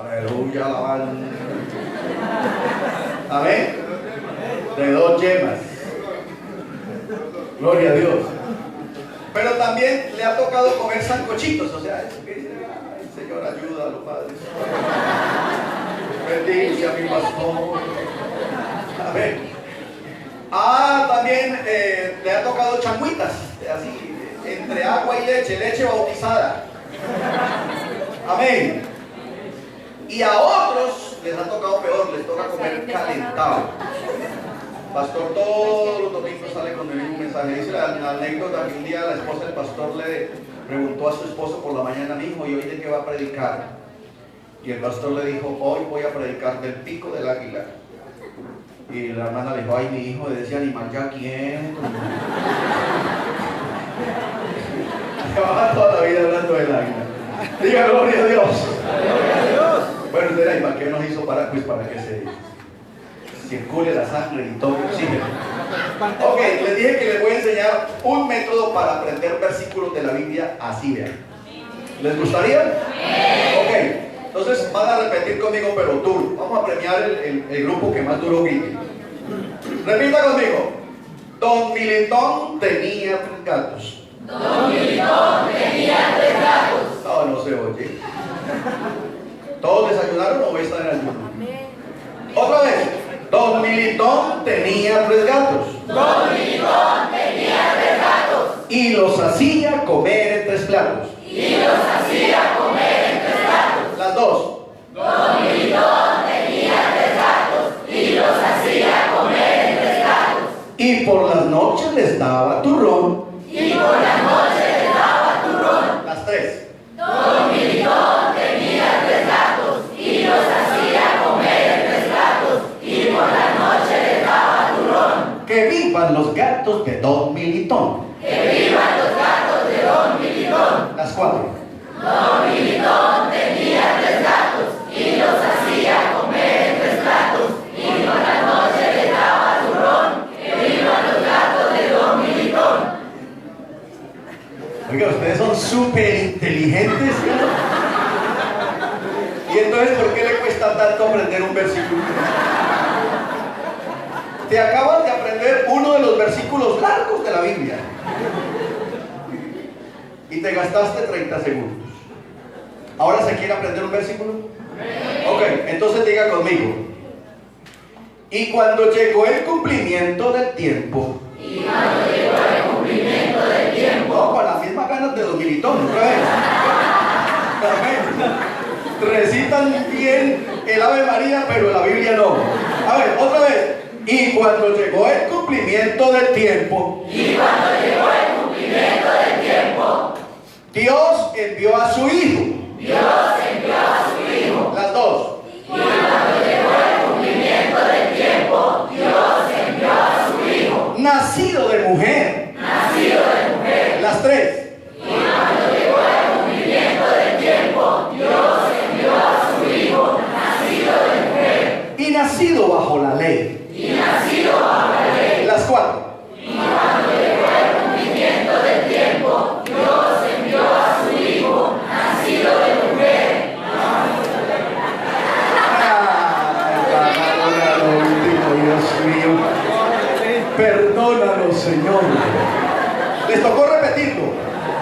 Aleluya, alabanza. Amén. De 2 yemas. Gloria a Dios. Pero también le ha tocado comer sancochitos, o sea, eso que dice, ay, Señor, ayuda a los padres. Bendice a mi pastor. Amén. También le ha tocado changüitas, así, entre agua y leche bautizada. Amén. Y a otros les ha tocado peor, les toca comer calentado. Pastor todos los domingos sale con el mismo mensaje. Dice la anécdota que un día la esposa del pastor le preguntó a su esposo por la mañana: mi hijo, ¿y hoy de qué va a predicar? Y el pastor le dijo: hoy voy a predicar del pico del águila. Y la hermana le dijo: ay, mi hijo, de ese animal ya quieto. Llevaba toda la vida hablando del águila. Diga gloria a Dios. Bueno, usted ¿y para qué nos hizo para? Pues para que se circule la sangre y todo el oxígeno. Ok, les dije que les voy a enseñar un método para aprender versículos de la Biblia así, vean. ¿Les gustaría? Ok, entonces van a repetir conmigo, pero duro. Vamos a premiar el grupo que más duro grite. Repita conmigo. Don Militón tenía 3 gatos. Don Militón tenía 3 gatos. No se oye. ¿Todos desayunaron o están en ayuno? Otra vez. Don Militón tenía 3 gatos. Don Militón tenía 3 gatos. Y los hacía comer en 3 platos. Y los hacía comer en 3 platos. Las dos. Don Militón tenía 3 gatos. Y los hacía comer en 3 platos. Y por las noches les daba turrón. Y por las noches les daba turrón. Las 3. Don Militón tenía 3 gatos. Y los hacía comer en 3 platos. Y por la noche les daba turrón. Que vivan los gatos de Don Militón. Que vivan los gatos de Don Militón. Las 4. Don Militón tenía 3 gatos. Y los hacía comer en 3 platos. Y por la noche les daba turrón. Que vivan los gatos de Don Militón. Oiga, ustedes son súper inteligentes. ¿Y entonces por qué le cuesta tanto aprender un versículo? Te acabas de aprender uno de los versículos largos de la Biblia y te gastaste 30 segundos. ¿Ahora se quiere aprender un versículo? Ok, entonces diga conmigo. Y cuando llegó el cumplimiento del tiempo. Y cuando llegó el cumplimiento del tiempo. No, con las mismas ganas de Don Militón, otra vez. Recitan bien el Ave María, pero la Biblia no. A ver, otra vez. Y cuando llegó el cumplimiento del tiempo. Y cuando llegó el cumplimiento del tiempo. Dios envió a su Hijo. Dios envió a su Hijo. Las dos. Y cuando llegó el cumplimiento del tiempo. Dios envió a su Hijo. Nacido de mujer. Nacido de mujer. Las 3. Y cuando llegó el cumplimiento del tiempo. Dios envió a su Hijo. Nacido de mujer. Y nacido bajo la ley. Y nacido bajo la ley. Las 4. Y cuando llegó el cumplimiento del tiempo, Dios envió a su Hijo, nacido de mujer. Dios mío. Perdónanos, Señor. Les tocó repetirlo.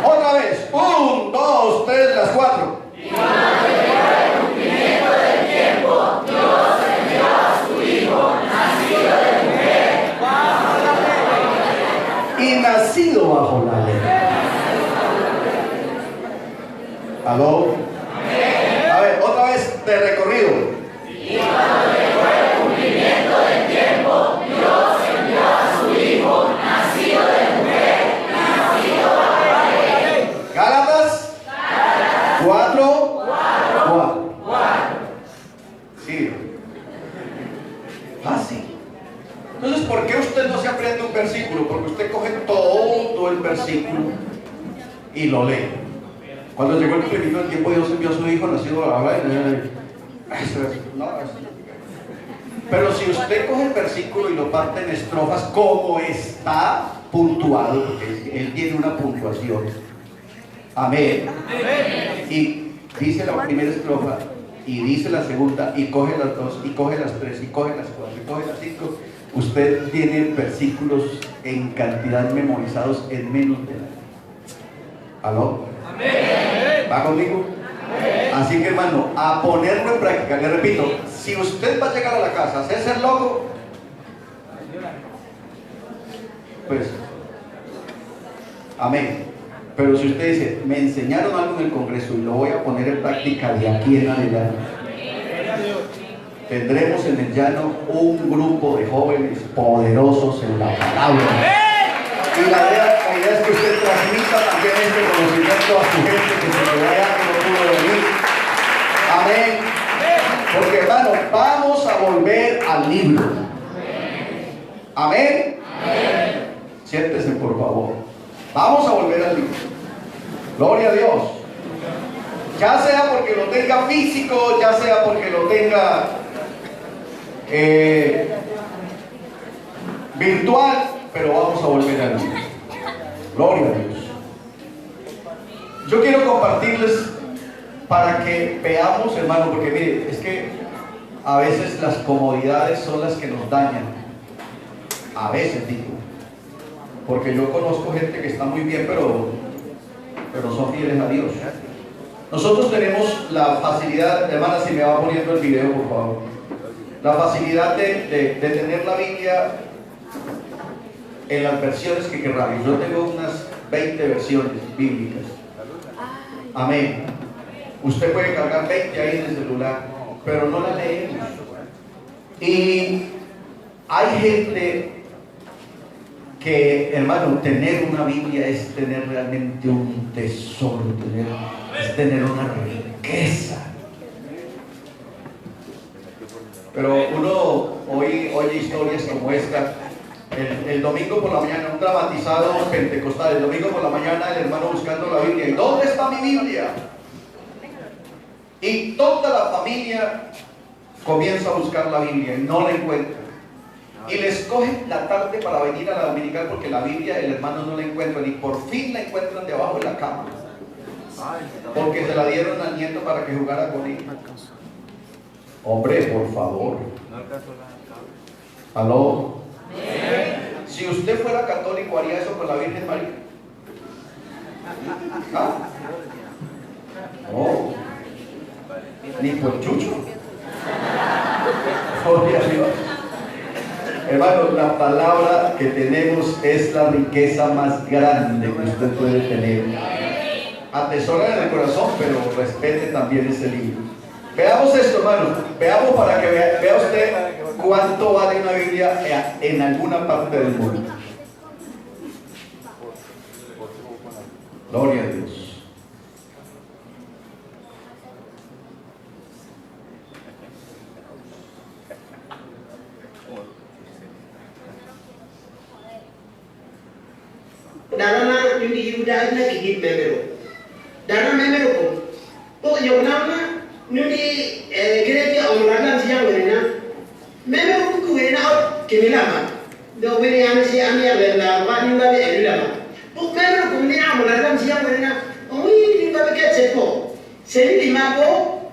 Otra vez. 1, 2, 3, las 4. Y cuando llegó el cumplimiento del tiempo, Dios envió a su Hijo, nacido de mujer. Y nacido bajo la ley. ¿Aló? A ver, otra vez de recorrido. Y cuando llegó el cumplimiento del tiempo, Dios envió a su Hijo, nacido de mujer, nacido bajo la ley. Gálatas 4. Sí. Fácil. Entonces, ¿por qué usted no se aprende un versículo? Porque usted coge todo el versículo y lo lee. Cuando llegó el cumplimiento del tiempo, Dios envió a su Hijo, nacido a la ley. Pero si usted coge el versículo y lo parte en estrofas como está puntuado, porque él tiene una puntuación. Amén. Y dice la primera estrofa: y dice la segunda, y coge las dos, y coge las tres, y coge las cuatro, y coge las cinco, usted tiene versículos en cantidad memorizados en menos de un año. ¿Aló? Amén. ¿Va conmigo? Amén. Así que, hermano, a ponerlo en práctica. Le repito, si usted va a llegar a la casa a hacerse el loco, pues, amén. Pero si usted dice, me enseñaron algo en el Congreso y lo voy a poner en práctica de aquí en adelante, tendremos en el llano un grupo de jóvenes poderosos en la palabra. Y la idea es que usted transmita también este conocimiento a su gente que se le vaya que no pudo venir. Amén. Porque, hermano, vamos a volver al libro. Amén. Siéntese, por favor. Vamos a volver al libro. Gloria a Dios. Ya sea porque lo tenga físico, ya sea porque lo tenga virtual, pero vamos a volver al libro. Gloria a Dios. Yo quiero compartirles para que veamos, hermano, porque mire, es que a veces las comodidades son las que nos dañan. A veces digo, porque yo conozco gente que está muy bien, pero son fieles a Dios. Nosotros tenemos la facilidad, hermana, si me va poniendo el video, por favor, la facilidad de tener la Biblia en las versiones que queramos. Yo tengo unas 20 versiones bíblicas. Amén. Usted puede cargar 20 ahí en el celular, pero no la leemos. Y hay gente que, hermano, tener una Biblia es tener realmente un tesoro, es tener una riqueza. Pero uno oye historias como esta. El domingo por la mañana, un dramatizado pentecostal, el domingo por la mañana el hermano buscando la Biblia. ¿Y dónde está mi Biblia? Y toda la familia comienza a buscar la Biblia y no la encuentra. Y les cogen la tarde para venir a la dominical porque la Biblia el hermano no la encuentra y por fin la encuentran debajo de la cama. Porque se la dieron al nieto para que jugara con ella. Hombre, por favor. ¿Aló? Si usted fuera católico, ¿haría eso con la Virgen María? ¿Ah? No. Ni por chucho. Gloria a Dios. Hermano, la palabra que tenemos es la riqueza más grande que usted puede tener. Atesora en el corazón, pero respete también ese libro. Veamos esto, hermano. Veamos para que vea usted cuánto vale una Biblia en alguna parte del mundo. Gloria a Dios. Darana nyundi yuda na kigit memero. Dana memero ko. Po yonama nyundi gereja onrana siya werena. Memero ku werena out kimilama. Do wene yana siya amia bella wani ngabe elilama. Po memero ku ni amrana siya werena. Oi ngabe ke chepo. Seri lima ko.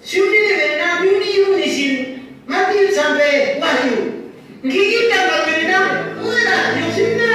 Shuni werena nyundi yundi sin. Mati sampai wahyu. Gigit na werena. Ora yosina.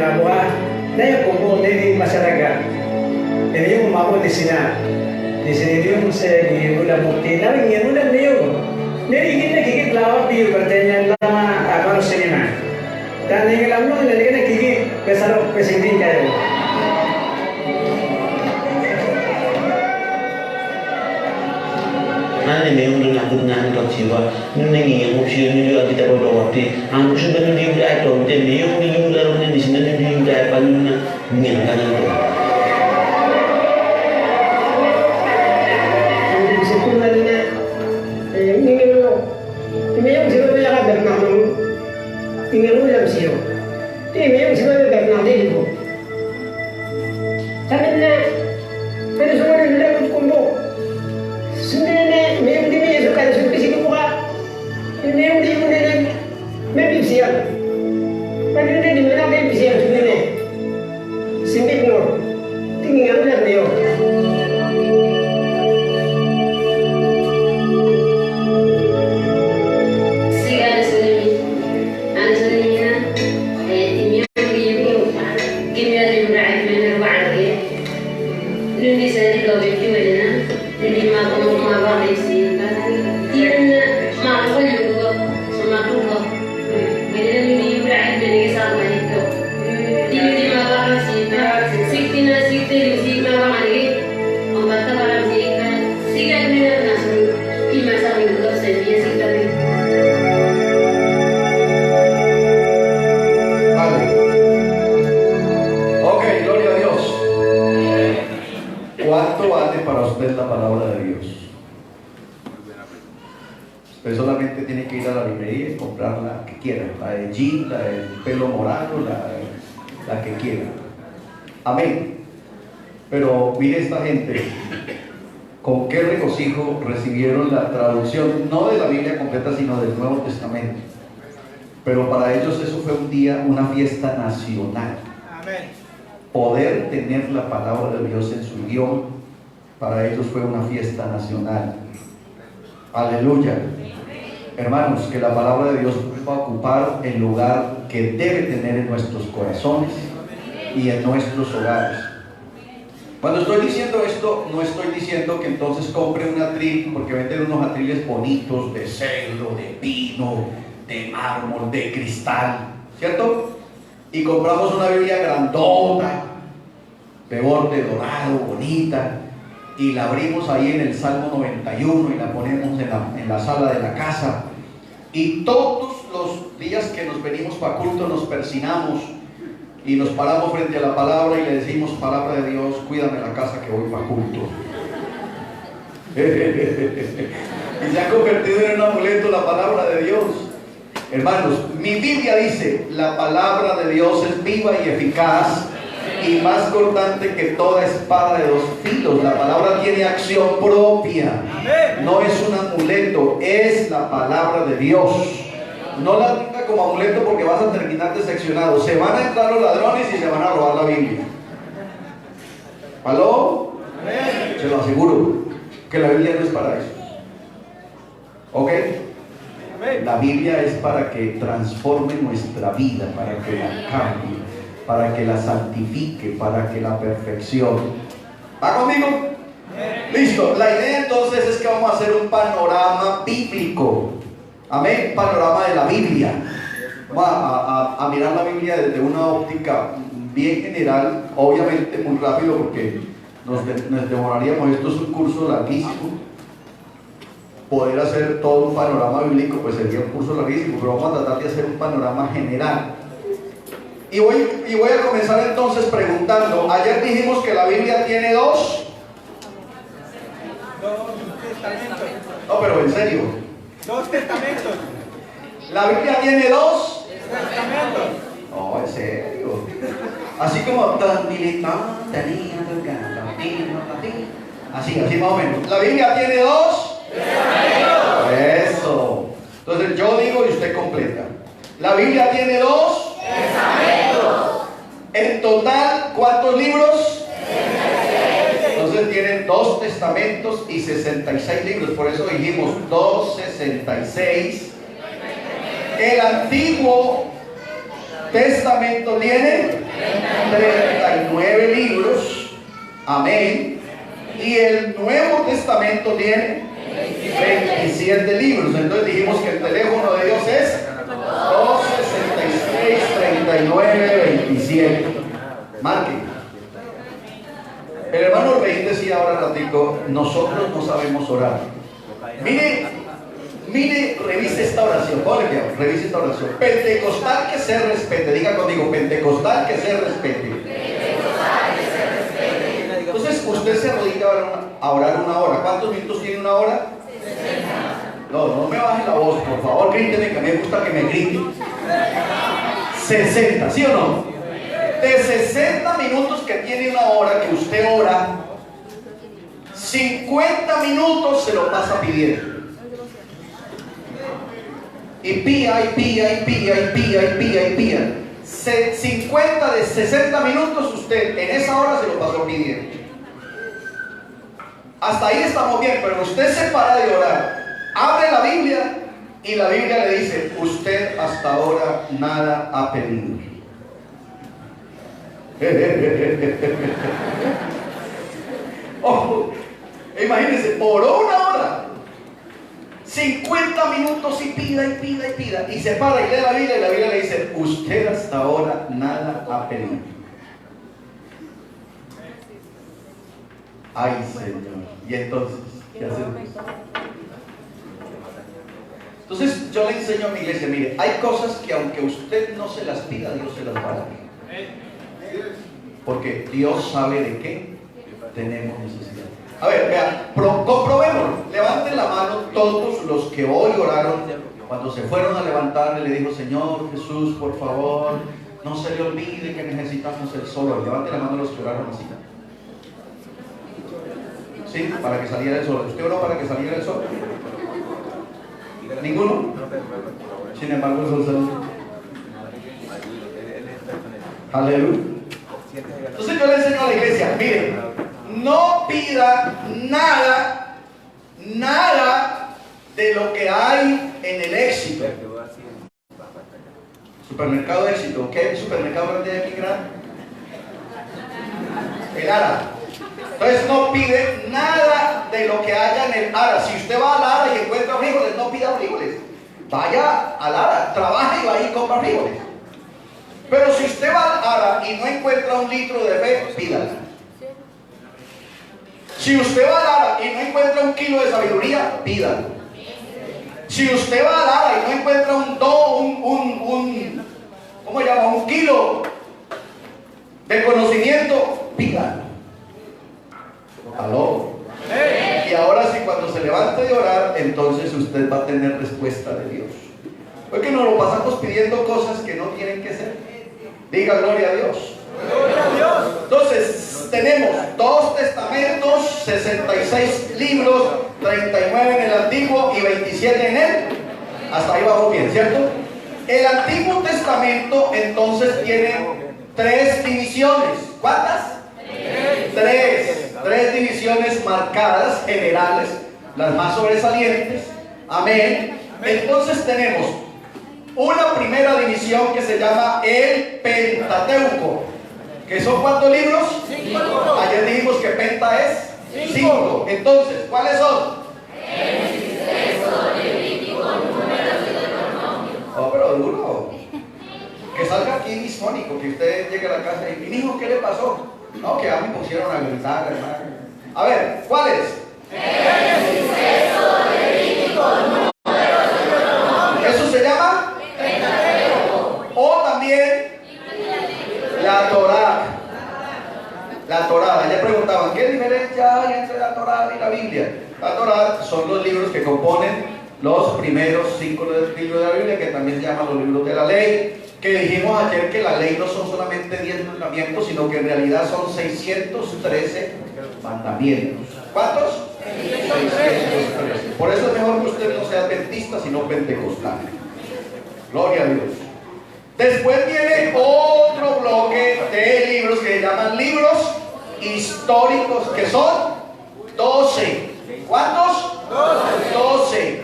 nabuha na yung kumo dari masyarakat. Jadi yung mampu di sini yung saya di udah bukti, nabi yang udah niyo. Jadi kita kikit lawak di pertanyaan lama apa sini na. Dan yang lalu jadi kita kikit besar pesingin kayu. Ane memang dengan dengan kau siapa, nengi yang usia ni juga kita berdoa ti, anu sudah ni dia itu, jadi memang ni juga orang ni sini ni dia paling ni kan itu. Sekolah ni, ini memang siapa yang ada nama, ini ulam siapa, ini memang siapa yang ada nama dia itu. Tapi ni, pada semua ni dah kumpul. Sebenarnya memang dia punya suka suka sih buka, memang dia punya memang siap. Pada dia di mana dia siap sebenarnya, sempit no, tinggal udah dia. ¿Cuánto vale para usted la palabra de Dios? Usted solamente tiene que ir a la librería y comprar la que quiera, la de jean, la del pelo morado, la que quiera. Amén. Pero mire esta gente, con qué regocijo recibieron la traducción, no de la Biblia completa, sino del Nuevo Testamento. Pero para ellos eso fue un día, una fiesta nacional. Amén. Poder tener la palabra de Dios en su idioma, para ellos fue una fiesta nacional. Aleluya. Hermanos, que la palabra de Dios va a ocupar el lugar que debe tener en nuestros corazones y en nuestros hogares. Cuando estoy diciendo esto, no estoy diciendo que entonces compre un atril, porque venden unos atriles bonitos de cedro, de pino, de mármol, de cristal, ¿cierto? Y compramos una Biblia grandota, de borde dorado, bonita, y la abrimos ahí en el Salmo 91 y la ponemos en la sala de la casa. Y todos los días que nos venimos para culto nos persinamos y nos paramos frente a la palabra y le decimos: palabra de Dios, cuídame la casa que voy para culto. Y se ha convertido en un amuleto la palabra de Dios. Hermanos, mi Biblia dice: la palabra de Dios es viva y eficaz y más cortante que toda espada de 2 filos. La palabra tiene acción propia. No es un amuleto, es la palabra de Dios. No la tenga como amuleto porque vas a terminar decepcionado. Se van a entrar los ladrones y se van a robar la Biblia. ¿Aló? Se lo aseguro que la Biblia no es para eso. ¿Ok? La Biblia es para que transforme nuestra vida, para que la cambie, para que la santifique, para que la perfeccione. ¿Va conmigo? Listo. La idea entonces es que vamos a hacer un panorama bíblico. Amén. Panorama de la Biblia. Vamos a mirar la Biblia desde una óptica bien general, obviamente muy rápido porque nos demoraríamos. Esto es un curso larguísimo. Poder hacer todo un panorama bíblico pues sería un curso larguísimo, pero vamos a tratar de hacer un panorama general. Y voy a comenzar entonces preguntando. Ayer dijimos que la Biblia tiene 2 testamentos. No, pero en serio. 2 testamentos. La Biblia tiene 2 Testamentos. No, en serio. Así como así más o menos. La Biblia tiene 2 Eso. Entonces yo digo y usted completa. La Biblia tiene 2 Testamentos. En total, ¿cuántos libros? 66. Entonces tienen 2 testamentos y 66 libros. Por eso dijimos 266. El Antiguo Testamento tiene 39 libros. Amén. Y el Nuevo Testamento tiene 27 libros. Entonces dijimos que el teléfono de Dios es 266-39-27. Marquen. El hermano Reín decía ahora ratico, nosotros no sabemos orar. Mire, revise esta oración. Revise esta oración. Pentecostal que se respete. Diga conmigo, pentecostal que se respete. Entonces usted se arrodilla a orar una hora. ¿Cuántos minutos tiene una hora? 60. No me baje la voz, por favor, gríteme, que me gusta que me griten. 60, ¿sí o no? De 60 minutos que tiene una hora que usted ora, 50 minutos se lo pasa pidiendo. Y pía, y pía, y pía, y pía, y pía, y pía. 50 de 60 minutos usted en esa hora se lo pasó pidiendo. Hasta ahí estamos bien, pero usted se para de orar, abre la Biblia y la Biblia le dice, usted hasta ahora nada ha pedido. Oh, imagínense, por una hora 50 minutos y pida y pida y pida, y se para y lee la Biblia y la Biblia le dice, usted hasta ahora nada ha pedido. Ay, Señor. Y entonces, ¿qué hacemos? Entonces yo le enseño a mi iglesia, mire, hay cosas que aunque usted no se las pida, Dios se las va a dar. Porque Dios sabe de qué tenemos necesidad. A ver, vean, comprobémoslo. Levanten la mano todos los que hoy oraron. Cuando se fueron a levantar, le dijo, Señor Jesús, por favor, no se le olvide que necesitamos el sol. Levanten la mano los que oraron así. ¿Sí? Para que saliera el sol. ¿Usted oró para que saliera el sol? ¿Ninguno? Sin embargo, el sol salió. Aleluya. Entonces yo le enseño a la iglesia, miren, no pida nada de lo que hay en el Éxito. Supermercado Éxito. ¿Qué supermercado grande hay aquí grande? El Ara. Entonces no pide nada de lo que haya en el Ara. Si usted va al Ara y encuentra frijoles, no pida frijoles. Vaya al Ara, trabaje y vaya y compra frijoles. Pero si usted va al Ara y no encuentra un litro de fe, pídala. Si usted va al Ara y no encuentra un kilo de sabiduría, pídalo. Si usted va al Ara y no encuentra ¿cómo se llama? Un kilo de conocimiento, pídalo. ¿Aló? Y ahora sí, cuando se levante de orar, entonces usted va a tener respuesta de Dios. Porque nos lo pasamos pidiendo cosas que no tienen que ser. Diga gloria a Dios. Gloria a Dios. Entonces, tenemos 2 testamentos, 66 libros, 39 en el Antiguo y 27 en él. Hasta ahí vamos bien, ¿cierto? El Antiguo Testamento entonces tiene 3 divisiones. ¿Cuántas? 3 divisiones marcadas, generales, las más sobresalientes. Amén. Entonces tenemos una primera división que se llama el Pentateuco, que son ¿cuántos libros? 5. Ayer dijimos que Penta es 5. Entonces, ¿cuáles son? Génesis, Éxodo, Levítico, Números y Deuteronomio. Oh, pero duro. Que salga aquí disfónico, que usted llegue a la casa y mi hijo, ¿qué le pasó? No, que a mí me pusieron a gritar, hermano. A ver, ¿cuáles? Génesis, Éxodo, Levítico, Números y Deuteronomio. ¿Eso se llama? Pentateuco. O también la Torá. La Torá. Ayer preguntaban, ¿qué diferencia hay entre la Torá y la Biblia? La Torá son los libros que componen los primeros 5 libros de la Biblia, que también se llaman los libros de la ley. Que dijimos ayer que la ley no son solamente 10 mandamientos, sino que en realidad son 613 mandamientos. ¿Cuántos? 613. Por eso es mejor que usted no sea adventista, sino pentecostal. Gloria a Dios. Después viene otro bloque de libros que se llaman libros históricos, que son 12. ¿Cuántos? 12.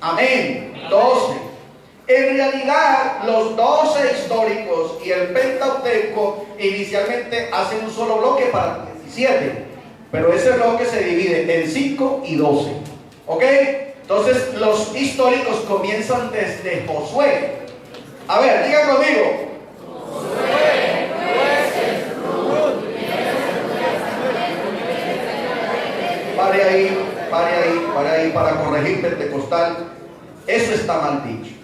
Amén. 12. En realidad, los 12 históricos y el Pentateuco inicialmente hacen un solo bloque para 17, pero ese bloque se divide en 5 y 12. ¿Ok? Entonces, los históricos comienzan desde Josué. A ver, digan conmigo. Pare ahí para corregir pentecostal. Eso está mal dicho.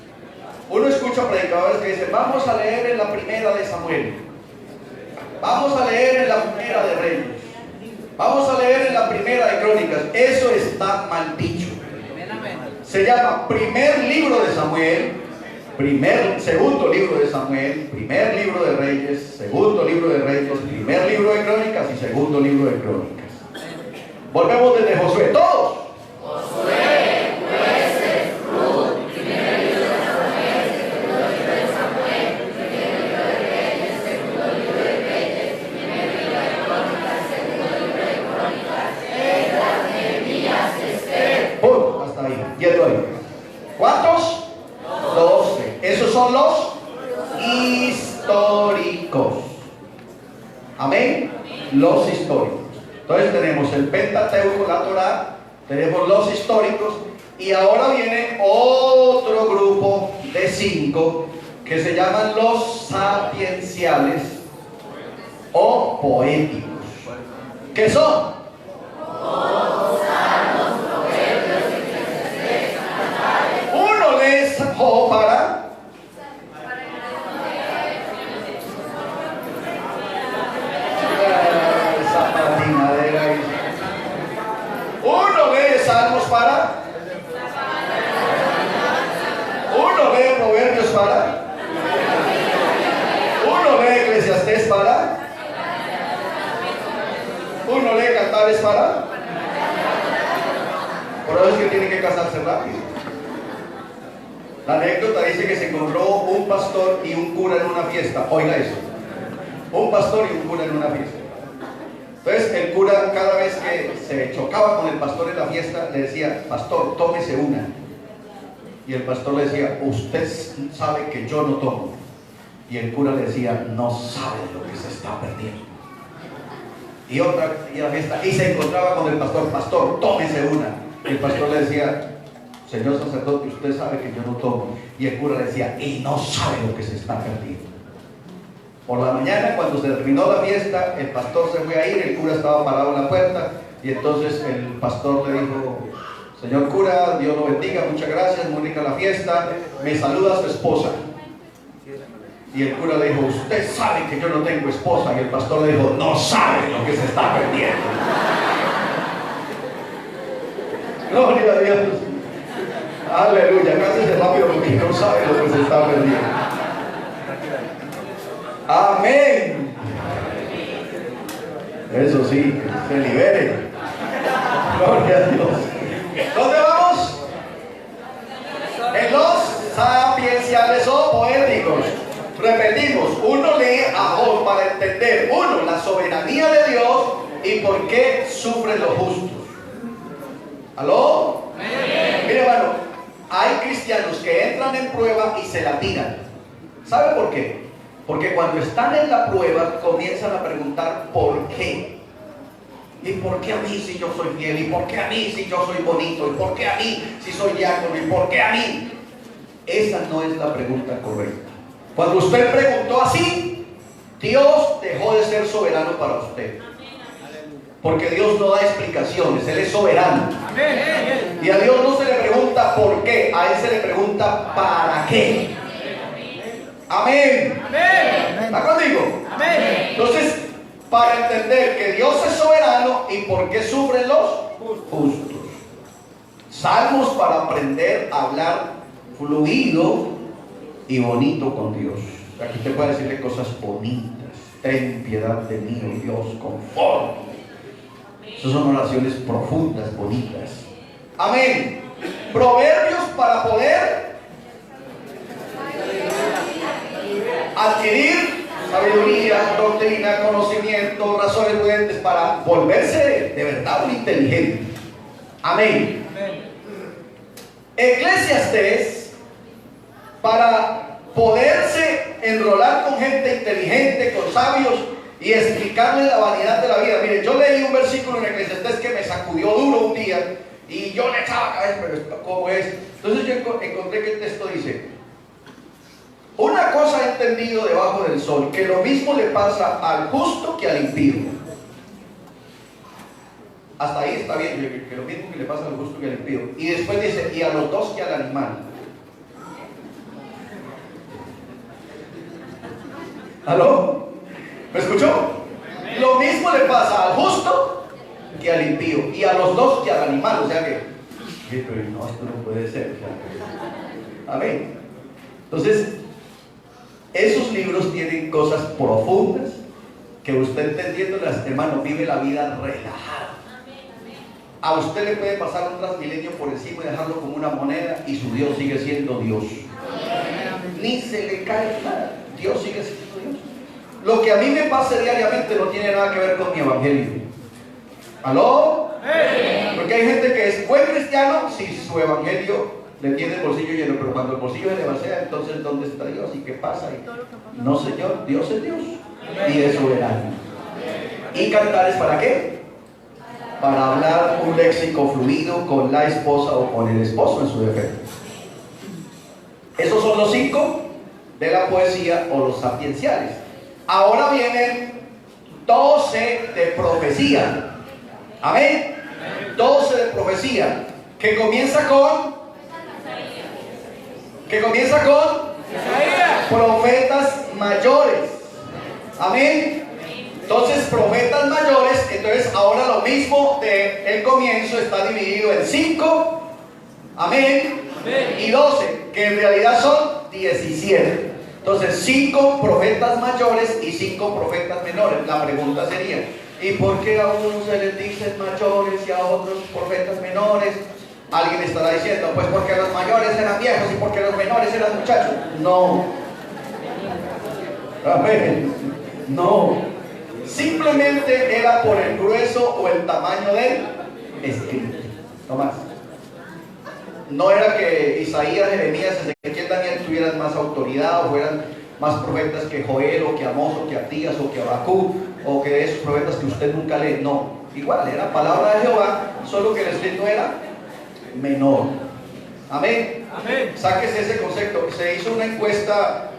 Uno escucha predicadores que dicen, vamos a leer en la primera de Samuel, vamos a leer en la primera de Reyes, vamos a leer en la primera de Crónicas. Eso está mal dicho. Se llama primer libro de Samuel, segundo libro de Samuel, primer libro de Reyes, segundo libro de Reyes, primer libro de Crónicas y segundo libro de Crónicas. Volvemos desde Josué, todos. Josué, Jueces, Ruth, primer libro de Samuel, segundo libro de Samuel, primer libro de Reyes, segundo libro de Reyes, primer libro de Crónicas, segundo libro de Crónicas, Esdras, Nehemías, Esther. ¡Pum! Hasta ahí, yendo ahí. ¿Cuántos? 12. Esos son los históricos. Amén. Los históricos. Entonces tenemos el Pentateuco, la Torá, tenemos los históricos, y ahora viene otro grupo de 5 que se llaman los sapienciales o poéticos. ¿Qué son? Uno lee Job para uno lee Salmos para, uno lee Proverbios para, uno lee Eclesiastés para, uno lee Cantares para. Por eso es que tiene que casarse rápido. La anécdota dice que se encontró un pastor y un cura en una fiesta. Oiga eso, un pastor y un cura en una fiesta. Entonces el cura, cada vez que se chocaba con el pastor en la fiesta, le decía, pastor, tómese una. Y el pastor le decía, usted sabe que yo no tomo. Y el cura le decía, no sabe lo que se está perdiendo. Y otra y la fiesta, y se encontraba con el pastor, pastor, tómese una. Y el pastor le decía, señor sacerdote, usted sabe que yo no tomo. Y el cura le decía, y no sabe lo que se está perdiendo. Por la mañana, cuando se terminó la fiesta, el pastor se fue a ir, el cura estaba parado en la puerta, y entonces el pastor le dijo, señor cura, Dios lo bendiga, muchas gracias, muy rica la fiesta, me saluda a su esposa. Y el cura le dijo, usted sabe que yo no tengo esposa. Y el pastor le dijo, no sabe lo que se está perdiendo. Gloria a Dios. Aleluya, cásese rápido porque no sabe lo que se está perdiendo. Amén. Eso sí, que se libere. Gloria a Dios. ¿Dónde vamos? En los sapienciales o poéticos. Repetimos, uno lee a Job para entender, uno, la soberanía de Dios y por qué sufren los justos. ¿Aló? Mire, hermano, hay cristianos que entran en prueba y se la tiran. ¿Sabe por qué? Porque cuando están en la prueba comienzan a preguntar ¿por qué? ¿Y por qué a mí si yo soy fiel? ¿Y por qué a mí si yo soy bonito? ¿Y por qué a mí si soy diácono? ¿Y por qué a mí? Esa no es la pregunta correcta. Cuando usted preguntó así, Dios dejó de ser soberano para usted. Porque Dios no da explicaciones, Él es soberano. Y a Dios no se le pregunta por qué, a Él se le pregunta para qué. Amén. ¿Está conmigo? Entonces, para entender que Dios es soberano y por qué sufren los justos. Salmos para aprender a hablar fluido y bonito con Dios. Aquí te puede decirle cosas bonitas. Ten piedad de mí, oh Dios, conforme. Esas son oraciones profundas, bonitas. Amén. Proverbios para poder adquirir sabiduría, doctrina, conocimiento, razones prudentes para volverse de verdad un inteligente. Amén. Eclesiastés para poderse enrolar con gente inteligente, con sabios y explicarles la vanidad de la vida. Miren, yo leí un versículo en Eclesiastés que me sacudió duro un día y yo le echaba cabeza, pero esto, ¿cómo es? Entonces yo encontré que el texto dice: una cosa he entendido debajo del sol, que lo mismo le pasa al justo que al impío. Hasta ahí está bien, que lo mismo que le pasa al justo que al impío. Y después dice: y a los dos que al animal. ¿Aló? ¿Me escuchó? Lo mismo le pasa al justo que al impío, y a los dos que al animal. O sea que, pero no, esto no puede ser. Amén. Entonces, esos libros tienen cosas profundas que usted, entendiéndolas, hermano, vive la vida relajada. A usted le puede pasar un Transmilenio por encima y dejarlo como una moneda y su Dios sigue siendo Dios. Ni se le cae nada. Dios sigue siendo Dios. Lo que a mí me pasa diariamente no tiene nada que ver con mi evangelio. ¿Aló? Porque hay gente que es buen cristiano si su evangelio le tiene el bolsillo lleno, pero cuando el bolsillo se le vacía, entonces ¿dónde está Dios? ¿Y qué pasa? No, Señor, Dios es Dios y es soberano. ¿Y cantar es para qué? Para hablar un léxico fluido con la esposa o con el esposo en su defecto. Esos son los 5 de la poesía o los sapienciales. Ahora vienen 12 de profecía. Amén. 12 de profecía que comienza con profetas mayores. Amén. Entonces, profetas mayores. Entonces, ahora lo mismo del comienzo está dividido en 5, amén, y 12, que en realidad son 17. Entonces, 5 profetas mayores y 5 profetas menores. La pregunta sería: ¿y por qué a unos se les dice mayores y a otros profetas menores? Alguien estará diciendo: pues porque los mayores eran viejos y porque los menores eran muchachos. No. Amén. No. Simplemente era por el grueso o el tamaño del escrito. No más. No era que Isaías, Jeremías, Ezequiel, Daniel tuvieran más autoridad o fueran más profetas que Joel o que Amós o que Abdías o que Habacuc o que esos profetas que usted nunca lee. No, igual era palabra de Jehová, solo que el escrito era menor. Amén. Amén. Sáquese ese concepto. Se hizo una encuesta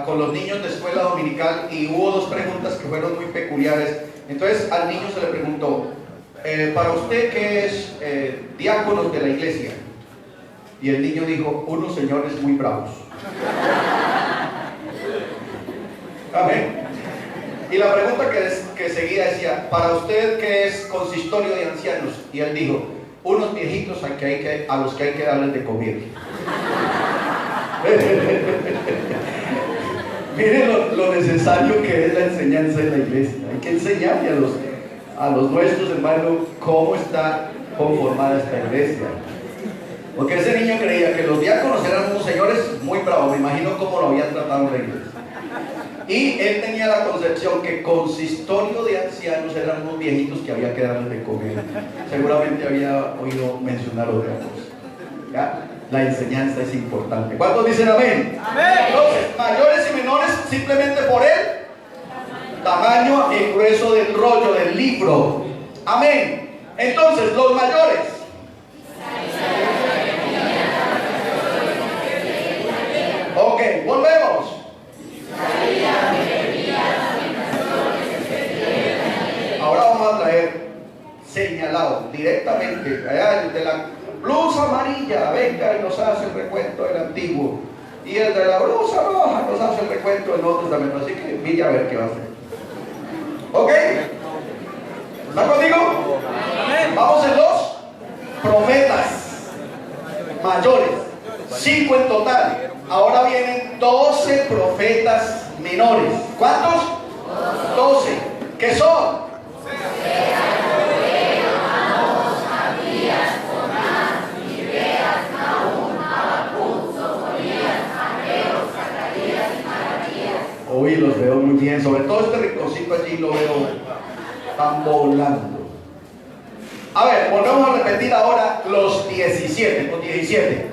con los niños de escuela dominical y hubo 2 preguntas que fueron muy peculiares. Entonces al niño se le preguntó: para usted, ¿qué es diáconos de la iglesia? Y el niño dijo: unos señores muy bravos. Amén. Y la pregunta que seguía decía: para usted, ¿qué es consistorio de ancianos? Y él dijo: unos viejitos a los que hay que darles de comer. Miren lo necesario que es la enseñanza en la iglesia. Hay que enseñarle a los nuestros hermanos cómo está conformada esta iglesia. Porque ese niño creía que los diáconos eran unos señores muy bravos. Me imagino cómo lo habían tratado en la iglesia. Y él tenía la concepción que consistorio de ancianos eran unos viejitos que había que darles de comer. Seguramente había oído mencionar otra cosa. ¿Ya? La enseñanza es importante. ¿Cuántos dicen amén? Amén. Entonces, mayores y menores simplemente por el tamaño y grueso del rollo del libro. Amén. Entonces, los mayores. Ok, volvemos. Ahora vamos a traer señalado directamente allá de la blusa amarilla, venga y nos hace el recuento del antiguo, y el de la blusa roja nos hace el recuento del Nuevo Testamento. Así que mire a ver qué va a hacer. ¿Ok? ¿Está conmigo? Vamos en los profetas mayores, 5 en total. Ahora vienen 12 profetas menores. ¿Cuántos? 12. ¿Qué son? Hoy los veo muy bien, sobre todo este rinconcito allí lo veo tan volando. A ver, volvemos a repetir ahora los 17, los 17.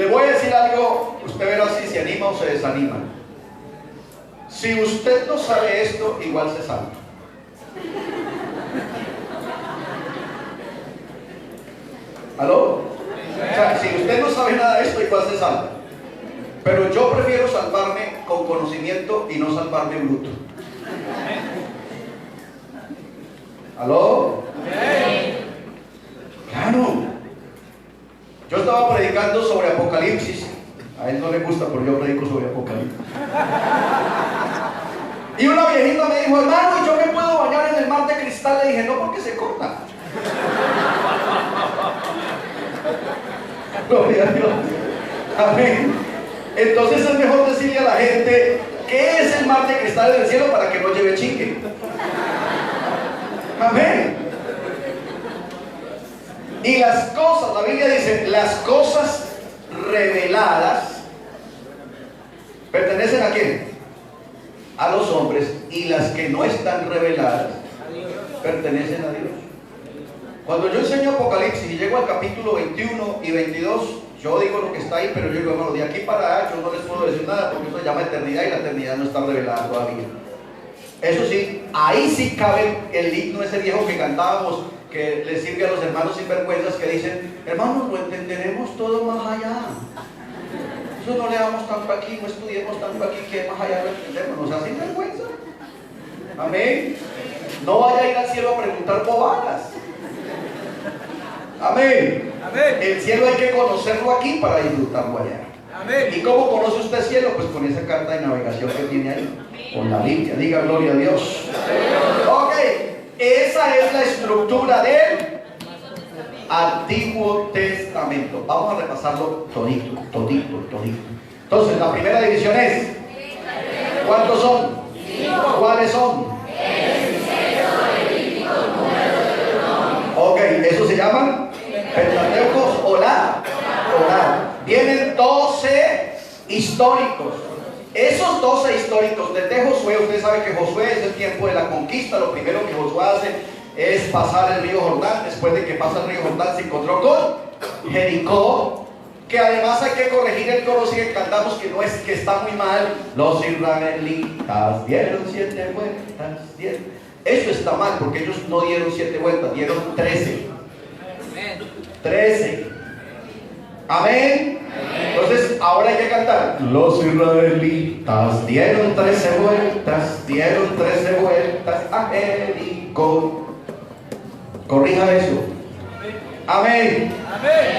Le voy a decir algo, usted verá si se anima o se desanima. Si usted no sabe esto, igual se salva. ¿Aló? O sea, si usted no sabe nada de esto, igual se salva. Pero yo prefiero salvarme con conocimiento y no salvarme bruto. ¿Aló? Claro. Yo estaba predicando sobre Apocalipsis. A él no le gusta, pero yo predico sobre Apocalipsis. Y una viejita me dijo, hermano, ¿yo me puedo bañar en el mar de cristal? Le dije, no, porque se corta. Gloria a Dios. Amén. Entonces es mejor decirle a la gente qué es el mar de cristal del cielo para que no lleve chingue. Amén. Y las cosas, la Biblia dice, las cosas reveladas pertenecen a quién? A los hombres, y las que no están reveladas pertenecen a Dios. Cuando yo enseño Apocalipsis y llego al capítulo 21 y 22, yo digo lo que está ahí, pero yo digo, hermano, de aquí para allá yo no les puedo decir nada porque eso se llama eternidad y la eternidad no está revelada todavía. Eso sí, ahí sí cabe el himno ese viejo que cantábamos, que le sirve a los hermanos sinvergüenzas que dicen, hermanos, lo entenderemos todo más allá. Eso no leamos tanto aquí, no estudiemos tanto aquí, que más allá lo entendemos, no sea sinvergüenza. Amén. No vaya a ir al cielo a preguntar bobadas. Amén. Amén. El cielo hay que conocerlo aquí para disfrutarlo allá. Amén. ¿Y cómo conoce usted el cielo? Pues con esa carta de navegación que tiene ahí, con la Biblia. Diga gloria a Dios. Ok, esa es la estructura del Antiguo Testamento. Vamos a repasarlo todito. Entonces, la primera división es, ¿cuántos son? ¿Cuáles son? Ok, eso se llaman Pentateucos o la Torá. Vienen 12 históricos. Esos 12 históricos desde Josué, usted sabe que Josué es el tiempo de la conquista. Lo primero que Josué hace es pasar el río Jordán. Después de que pasa el río Jordán se encontró con Jericó, que además hay que corregir el coro que cantamos, que no es que está muy mal. Los israelitas dieron 7 vueltas. Eso está mal porque ellos no dieron 7 vueltas, dieron 13. 13. Amén. Entonces ahora hay que cantar. Los israelitas dieron 13 vueltas a Jericó. Corrija eso. Amén.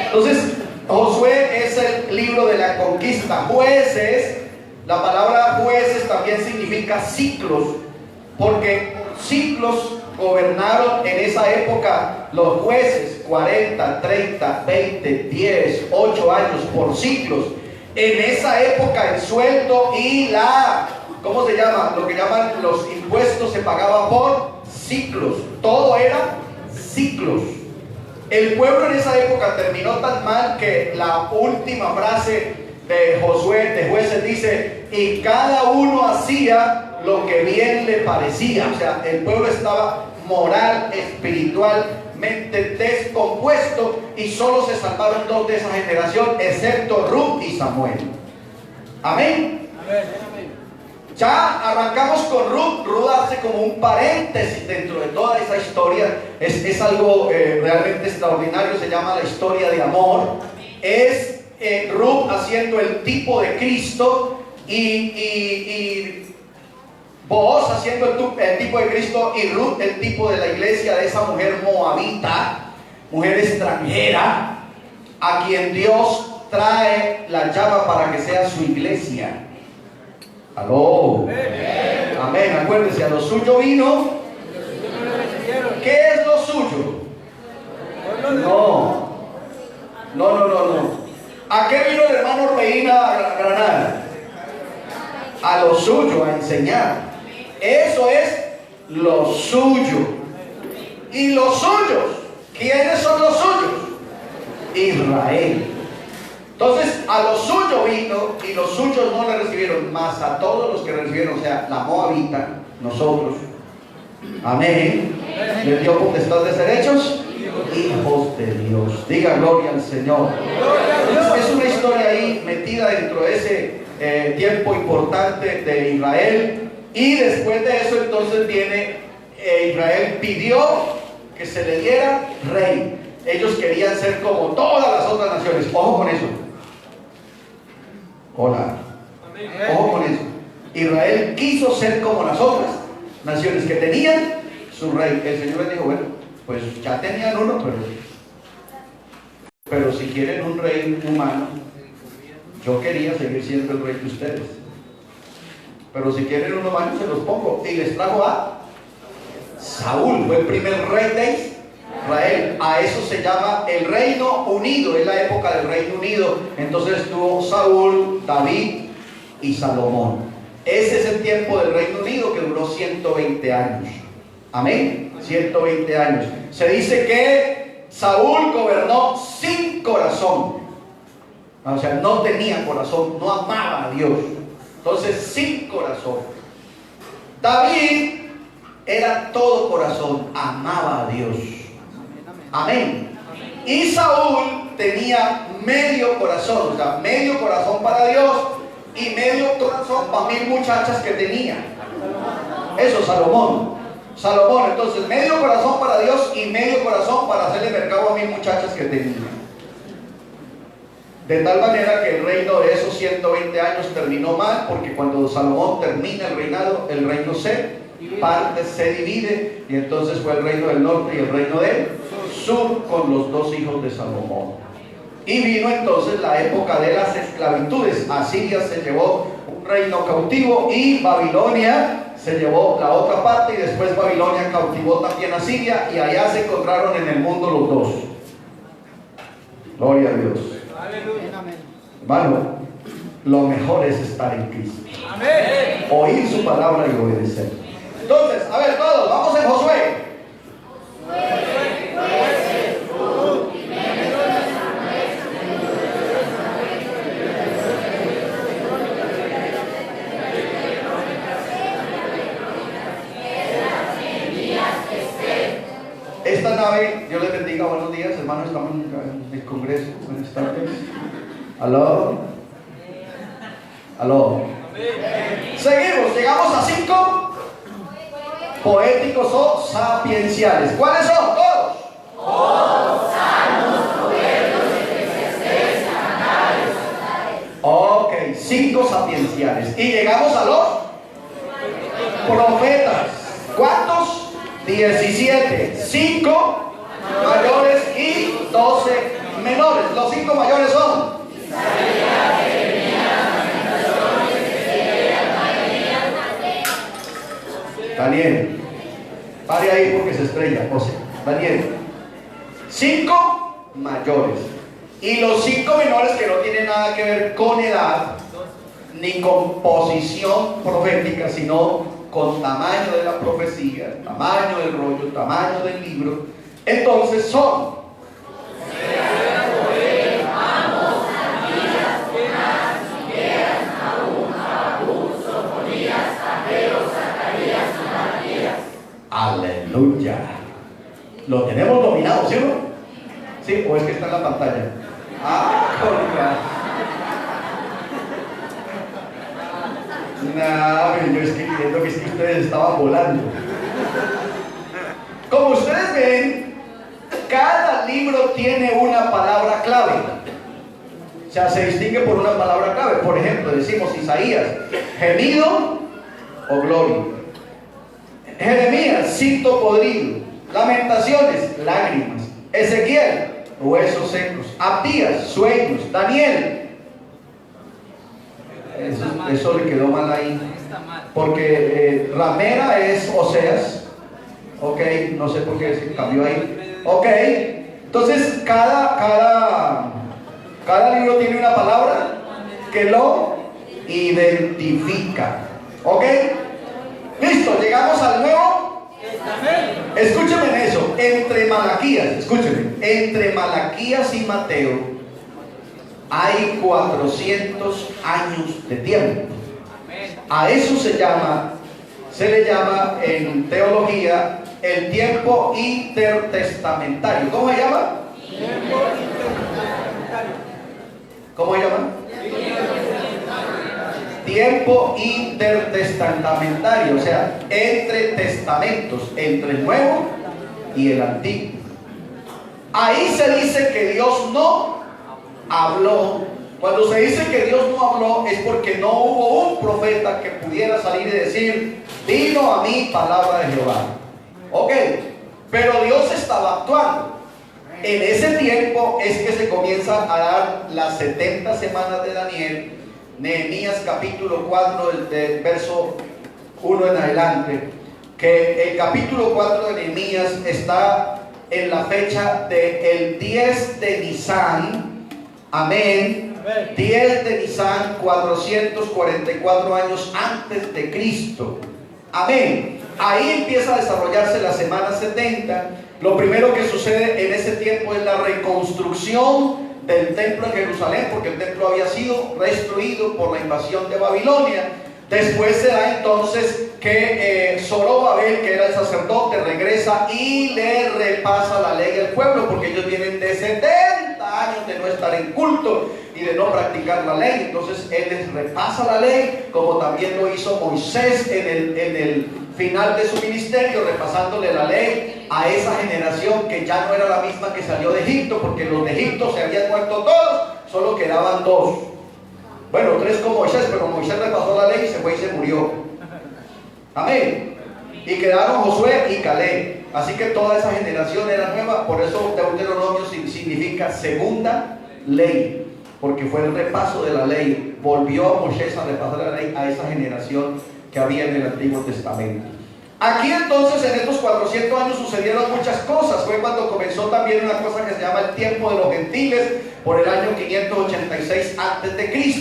Entonces Josué es el libro de la conquista. Jueces, la palabra jueces también significa ciclos, porque ciclos gobernaron en esa época los jueces, 40, 30, 20, 10, 8 años por ciclos. En esa época el sueldo y ¿cómo se llama? Lo que llaman los impuestos se pagaba por ciclos. Todo era ciclos. El pueblo en esa época terminó tan mal que la última frase de Josué, de Jueces, dice, y cada uno hacía lo que bien le parecía. O sea, el pueblo estaba moral, espiritualmente descompuesto, y solo se salvaron 2 de esa generación, excepto Ruth y Samuel. Amén. Ya arrancamos con Ruth. Ruth hace como un paréntesis dentro de toda esa historia. Es algo realmente extraordinario. Se llama la historia de amor. Es Ruth haciendo el tipo de Cristo y Booz haciendo el tipo de Cristo, y Ruth el tipo de la iglesia, de esa mujer moabita, mujer extranjera, a quien Dios trae la llama para que sea su iglesia. Aló. Amén. Acuérdense, a lo suyo vino. ¿Qué es lo suyo? No. ¿A qué vino el hermano Reina a Granada? A lo suyo, a enseñar. Eso es lo suyo. ¿Y los suyos? ¿Quiénes son los suyos? Israel. Entonces a lo suyo vino y los suyos no le recibieron, más a todos los que recibieron, o sea, la moabita, nosotros. Amén. Les dio potestad de ser hechos hijos de Dios. Diga gloria al Señor. es una historia ahí metida dentro de ese tiempo importante de Israel. Y después de eso entonces viene, Israel pidió que se le diera rey. Ellos querían ser como todas las otras naciones. Ojo con eso. Hola. Ojo con eso. Israel quiso ser como las otras naciones que tenían su rey. El Señor les dijo, bueno, pues ya tenían uno, pero si quieren un rey humano, yo quería seguir siendo el rey de ustedes. Pero si quieren un humano, se los pongo. Y les trajo a Saúl, fue el primer rey de Israel. A eso se llama el Reino Unido, es la época del Reino Unido. Entonces estuvo Saúl, David y Salomón. Ese es el tiempo del Reino Unido que duró 120 años. Amén, 120 años. Se dice que Saúl gobernó sin corazón. O sea, no tenía corazón, no amaba a Dios. Entonces, sin corazón. David era todo corazón, amaba a Dios. Amén. Y Saúl tenía medio corazón, o sea, medio corazón para Dios y medio corazón para 1000 muchachas que tenía. Eso, Salomón. Entonces, medio corazón para Dios y medio corazón para hacerle mercado a 1000 muchachas que tenía. De tal manera que el reino de esos 120 años terminó mal, porque cuando Salomón termina el reinado, el reino se parte, se divide, y entonces fue el reino del norte y el reino del sur con los 2 hijos de Salomón. Y vino entonces la época de las esclavitudes. Asiria se llevó un reino cautivo y Babilonia se llevó la otra parte, y después Babilonia cautivó también a Siria, y allá se encontraron en el mundo los dos. Gloria a Dios. Hermano, lo mejor es estar en Cristo. Amén. Oír su palabra y obedecer. Entonces, a ver todos, vamos en Josué. Esta nave, Dios les bendiga, buenos días, hermanos, estamos en el Congreso, buenas tardes. Aló. Seguimos, llegamos a 5 poéticos o sapienciales. ¿Cuáles son? Todos. Salmos, proverbios, eclesiastés, cantares. Ok, 5 sapienciales. Y llegamos a los profetas. ¿Cuántos? 17. 5 mayores y 12 menores. Los 5 mayores son Daniel. Pare ahí porque se estrella, José. Daniel. 5 mayores. Y los 5 menores, que no tienen nada que ver con edad ni con posición profética, sino con tamaño de la profecía, tamaño del rollo, tamaño del libro. Entonces son aleluya. Lo tenemos dominado, ¿sí o no? Sí, o es que está en la pantalla. Pero yo es que creyendo que es que ustedes estaban volando. Como ustedes ven, cada libro tiene una palabra clave. O sea, se distingue por una palabra clave. Por ejemplo, decimos Isaías, gemido o gloria. Jeremías, cinto podrido. Lamentaciones, lágrimas. Ezequiel, huesos secos. Abdías, sueños. Daniel, eso le quedó mal ahí, porque Ramera es Oseas. Ok, no sé por qué se cambió ahí. Ok, entonces cada libro tiene una palabra que lo identifica. Ok, listo, llegamos al Nuevo. Escúcheme en eso. Entre Malaquías, escúcheme, entre Malaquías y Mateo hay 400 años de tiempo. A eso se le llama en teología el tiempo intertestamentario. ¿Cómo se llama? ¿Cómo se llama? Tiempo intertestamentario, o sea, entre testamentos, entre el Nuevo y el Antiguo. Ahí se dice que Dios no habló. Cuando se dice que Dios no habló es porque no hubo un profeta que pudiera salir y decir: vino a mí palabra de Jehová. Ok, pero Dios estaba actuando. En ese tiempo es que se comienza a dar las 70 semanas de Daniel. Nehemías capítulo 4 del verso 1 en adelante, que el capítulo 4 de Nehemías está en la fecha del 10 de Nisan. Amén. 10 de Nisan, 444 años antes de Cristo. Amén. Ahí empieza a desarrollarse la semana 70. Lo primero que sucede en ese tiempo es la reconstrucción del templo en Jerusalén, porque el templo había sido destruido por la invasión de Babilonia. Después se da entonces que Zorobabel, que era el sacerdote, regresa y le repasa la ley al pueblo, porque ellos vienen de 70 años de no estar en culto y de no practicar la ley. Entonces él les repasa la ley, como también lo hizo Moisés en el final de su ministerio, repasándole la ley a esa generación que ya no era la misma que salió de Egipto, porque los de Egipto se habían muerto todos, solo quedaban 2. Bueno, 3 con Moisés, pero Moisés repasó la ley y se fue y se murió. Amén. Y quedaron Josué y Caleb. Así que toda esa generación era nueva. Por eso Deuteronomio significa segunda ley, porque fue el repaso de la ley. Volvió Moisés a repasar la ley a esa generación que había en el Antiguo Testamento. Aquí entonces en estos 400 años sucedieron muchas cosas. Fue cuando comenzó también una cosa que se llama el tiempo de los gentiles, por el año 586 a.C.,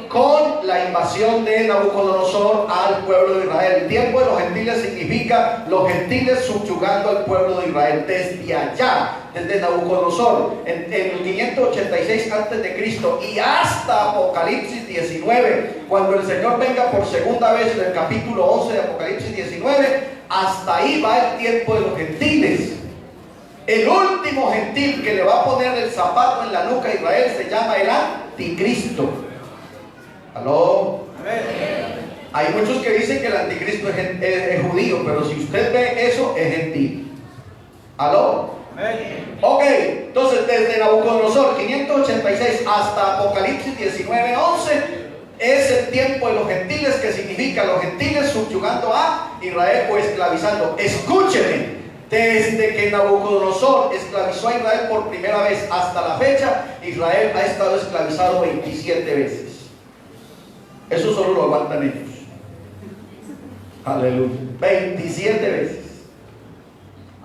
con la invasión de Nabucodonosor al pueblo de Israel. El tiempo de los gentiles significa los gentiles subyugando al pueblo de Israel. Desde allá, desde Nabucodonosor, en el 586 a.C. y hasta Apocalipsis 19, cuando el Señor venga por segunda vez, en el capítulo 11 de Apocalipsis 19, hasta ahí va el tiempo de los gentiles. El último gentil que le va a poner el zapato en la nuca a Israel se llama el anticristo. ¿Aló? Hay muchos que dicen que el anticristo es judío, pero si usted ve eso, es gentil. ¿Aló? Ok, entonces desde Nabucodonosor 586 hasta Apocalipsis 19:11 es el tiempo de los gentiles, que significa los gentiles subyugando a Israel o esclavizando. Escúcheme, desde que Nabucodonosor esclavizó a Israel por primera vez hasta la fecha, Israel ha estado esclavizado 27 veces. Eso solo lo aguantan ellos. Aleluya. 27 veces.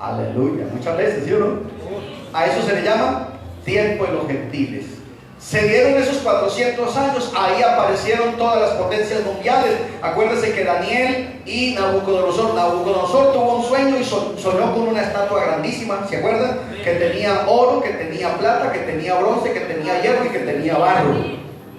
Aleluya. Muchas veces, ¿sí o no? A eso se le llama tiempo de los gentiles. Se dieron esos 400 años, ahí aparecieron todas las potencias mundiales. Acuérdense que Daniel y Nabucodonosor tuvo un sueño y soñó con una estatua grandísima, ¿se acuerdan? Que tenía oro, que tenía plata, que tenía bronce, que tenía hierro y que tenía barro.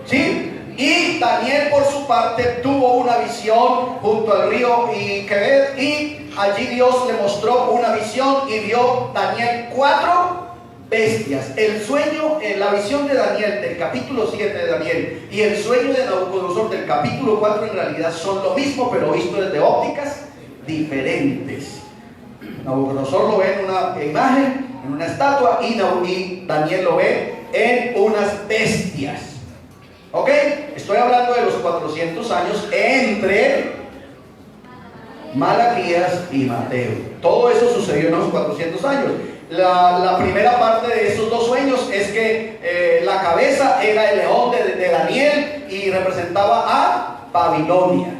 ¿Sí? Y Daniel por su parte tuvo una visión junto al río Quebec, y allí Dios le mostró una visión y vio Daniel 4 bestias. El sueño, la visión de Daniel del capítulo 7 de Daniel y el sueño de Nabucodonosor del capítulo 4 en realidad son lo mismo, pero visto desde ópticas diferentes. Nabucodonosor lo ve en una imagen, en una estatua, y Daniel lo ve en unas bestias. ¿Ok? Estoy hablando de los 400 años entre Malaquías y Mateo. Todo eso sucedió en los 400 años. La primera parte de estos dos sueños es que la cabeza era el león de Daniel y representaba a Babilonia.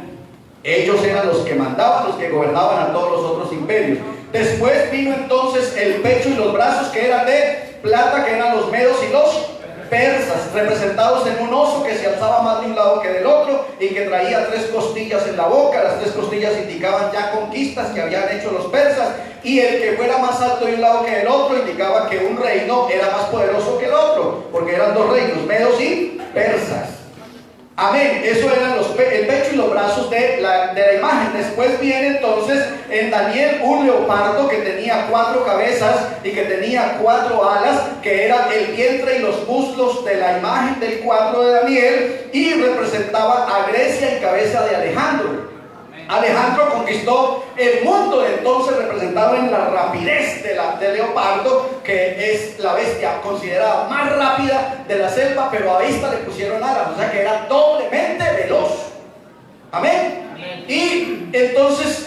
Ellos eran los que mandaban, los que gobernaban a todos los otros imperios. Después vino entonces el pecho y los brazos, que eran de plata, que eran los medos y los persas, representados en un oso que se alzaba más de un lado que del otro y que traía 3 costillas en la boca. Las 3 costillas indicaban ya conquistas que habían hecho los persas, y el que fuera más alto de un lado que del otro indicaba que un reino era más poderoso que el otro, porque eran 2 reinos, medos y persas. Amén. Eso eran el pecho y los brazos de la imagen. Después viene entonces en Daniel un leopardo que tenía 4 cabezas y que tenía 4 alas, que era el vientre y los muslos de la imagen del cuadro de Daniel, y representaba a Grecia en cabeza de Alejandro. Alejandro conquistó el mundo, entonces representado en la rapidez del leopardo, que es la bestia considerada más rápida de la selva, pero a esta le pusieron alas, o sea que era doblemente veloz. Amén. Y entonces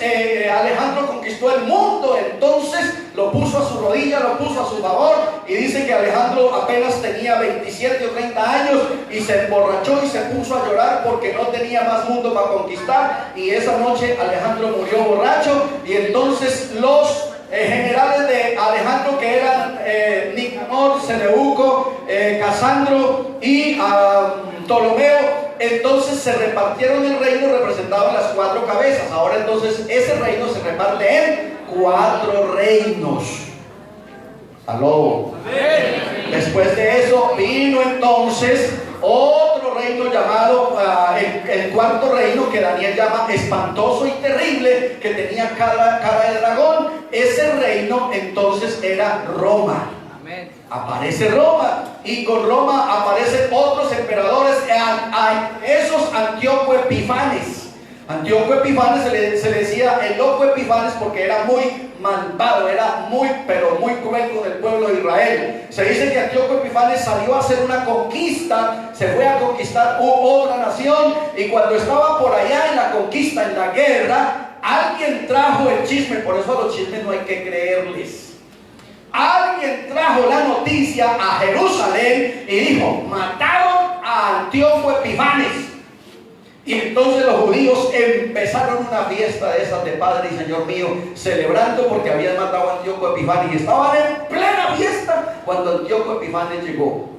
Alejandro conquistó el mundo, entonces lo puso a su rodilla, lo puso a su favor, y dice que Alejandro apenas tenía 27 o 30 años y se emborrachó y se puso a llorar porque no tenía más mundo para conquistar, y esa noche Alejandro murió borracho. Y entonces los generales de Alejandro, que eran Nicanor, Seleuco, Casandro y Ptolomeo, entonces se repartieron el reino representado en las 4 cabezas. Ahora entonces ese reino se reparte en 4 reinos. Aló. Después de eso vino entonces otro reino llamado el 4.º reino, que Daniel llama espantoso y terrible, que tenía cara de dragón. Ese reino entonces era Roma. Aparece Roma, y con Roma aparecen otros emperadores, esos Antíoco Epifanes. Antíoco Epifanes se le decía el loco Epifanes porque era muy malvado, era pero muy cruel con el pueblo de Israel. Se dice que Antíoco Epifanes salió a hacer una conquista, se fue a conquistar otra nación, y cuando estaba por allá en la conquista, en la guerra, alguien trajo el chisme. Por eso a los chismes no hay que creerles. Alguien trajo la noticia a Jerusalén y dijo: mataron a Antíoco Epifanes. Y entonces los judíos empezaron una fiesta de esas de Padre y Señor mío, celebrando porque habían matado a Antíoco Epifanes, y estaban en plena fiesta cuando Antíoco Epifanes llegó.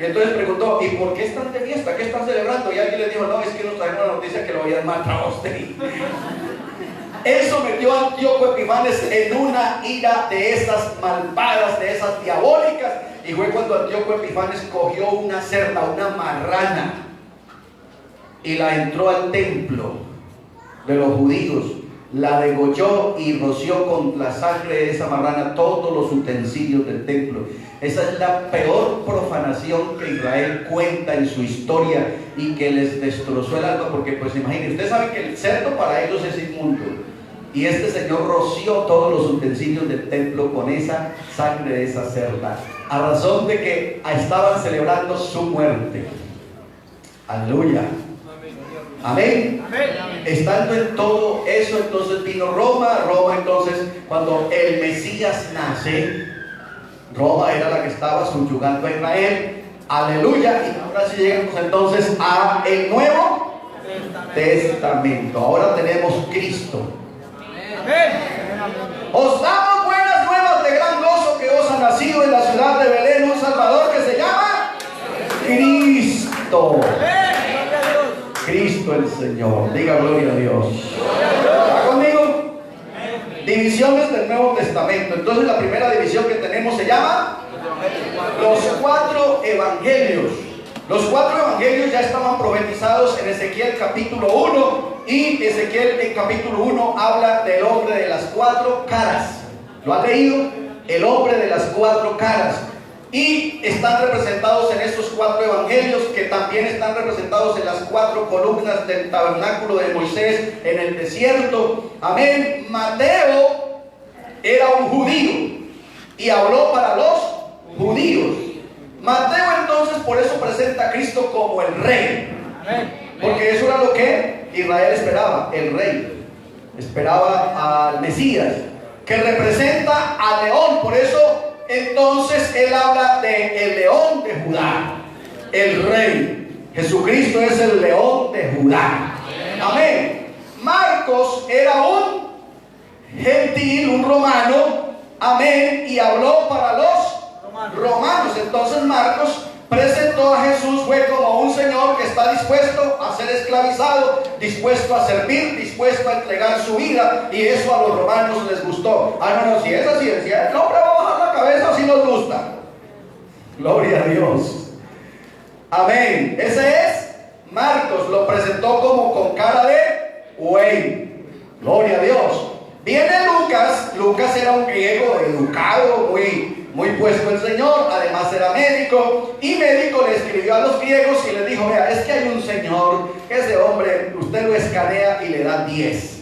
Y entonces preguntó: ¿y por qué están de fiesta? ¿Qué están celebrando? Y alguien le dijo: no, es que nos trajeron la noticia que lo habían matado a usted. Eso metió a Antíoco Epifanes en una ira de esas malvadas, de esas diabólicas, y fue cuando Antíoco Epifanes cogió una cerda, una marrana, y la entró al templo de los judíos, la degolló y roció con la sangre de esa marrana todos los utensilios del templo. Esa es la peor profanación que Israel cuenta en su historia, y que les destrozó el alma, porque pues imagínense, ustedes saben que el cerdo para ellos es inmundo, y este señor roció todos los utensilios del templo con esa sangre de esa cerda, a razón de que estaban celebrando su muerte. Aleluya. Amén. Estando en todo eso, entonces vino Roma. Entonces, cuando el Mesías nace, Roma era la que estaba subyugando a Israel. Aleluya. Y ahora sí llegamos entonces a el Nuevo Testamento. Ahora tenemos Cristo. Os damos buenas nuevas de gran gozo, que os ha nacido en la ciudad de Belén un Salvador, que se llama Cristo. Cristo el Señor. Diga gloria a Dios. ¿Está conmigo? Divisiones del Nuevo Testamento. Entonces la primera división que tenemos se llama los 4 evangelios. Los 4 evangelios ya estaban profetizados en Ezequiel capítulo 1, y Ezequiel en capítulo 1 habla del hombre de las 4 caras. ¿Lo han leído? El hombre de las 4 caras. Y están representados en estos 4 evangelios, que también están representados en las 4 columnas del tabernáculo de Moisés en el desierto. Amén. Mateo era un judío y habló para los judíos. Mateo entonces por eso presenta a Cristo como el rey, porque eso era lo que Israel esperaba. El rey esperaba al Mesías, que representa al león. Por eso entonces él habla de el león de Judá, el rey. Jesucristo es el león de Judá. Amén. Marcos era un gentil, un romano. Amén. Y habló para los romanos. Entonces Marcos presentó a Jesús, fue como un señor que está dispuesto a ser esclavizado, dispuesto a servir, dispuesto a entregar su vida, y eso a los romanos les gustó. No, si es así, si el hombre va a bajar la cabeza, así nos gusta. Gloria a Dios. Amén. Ese es Marcos, lo presentó como con cara de buey. Gloria a Dios. Viene Lucas. Lucas era un griego educado, muy puesto el Señor, además era médico, y médico le escribió a los griegos y les dijo: vea, es que hay un señor, ese hombre, usted lo escanea y le da 10.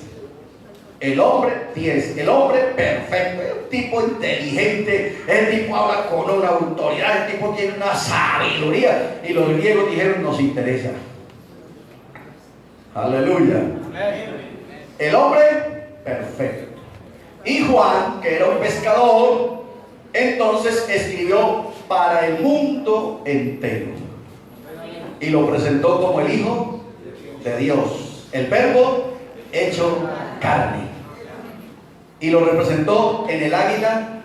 El hombre 10, el hombre perfecto, el tipo inteligente, el tipo habla con una autoridad, el tipo tiene una sabiduría. Y los griegos dijeron: nos interesa. Aleluya. El hombre perfecto. Y Juan, que era un pescador, entonces escribió para el mundo entero y lo presentó como el Hijo de Dios, el Verbo hecho carne, y lo representó en el águila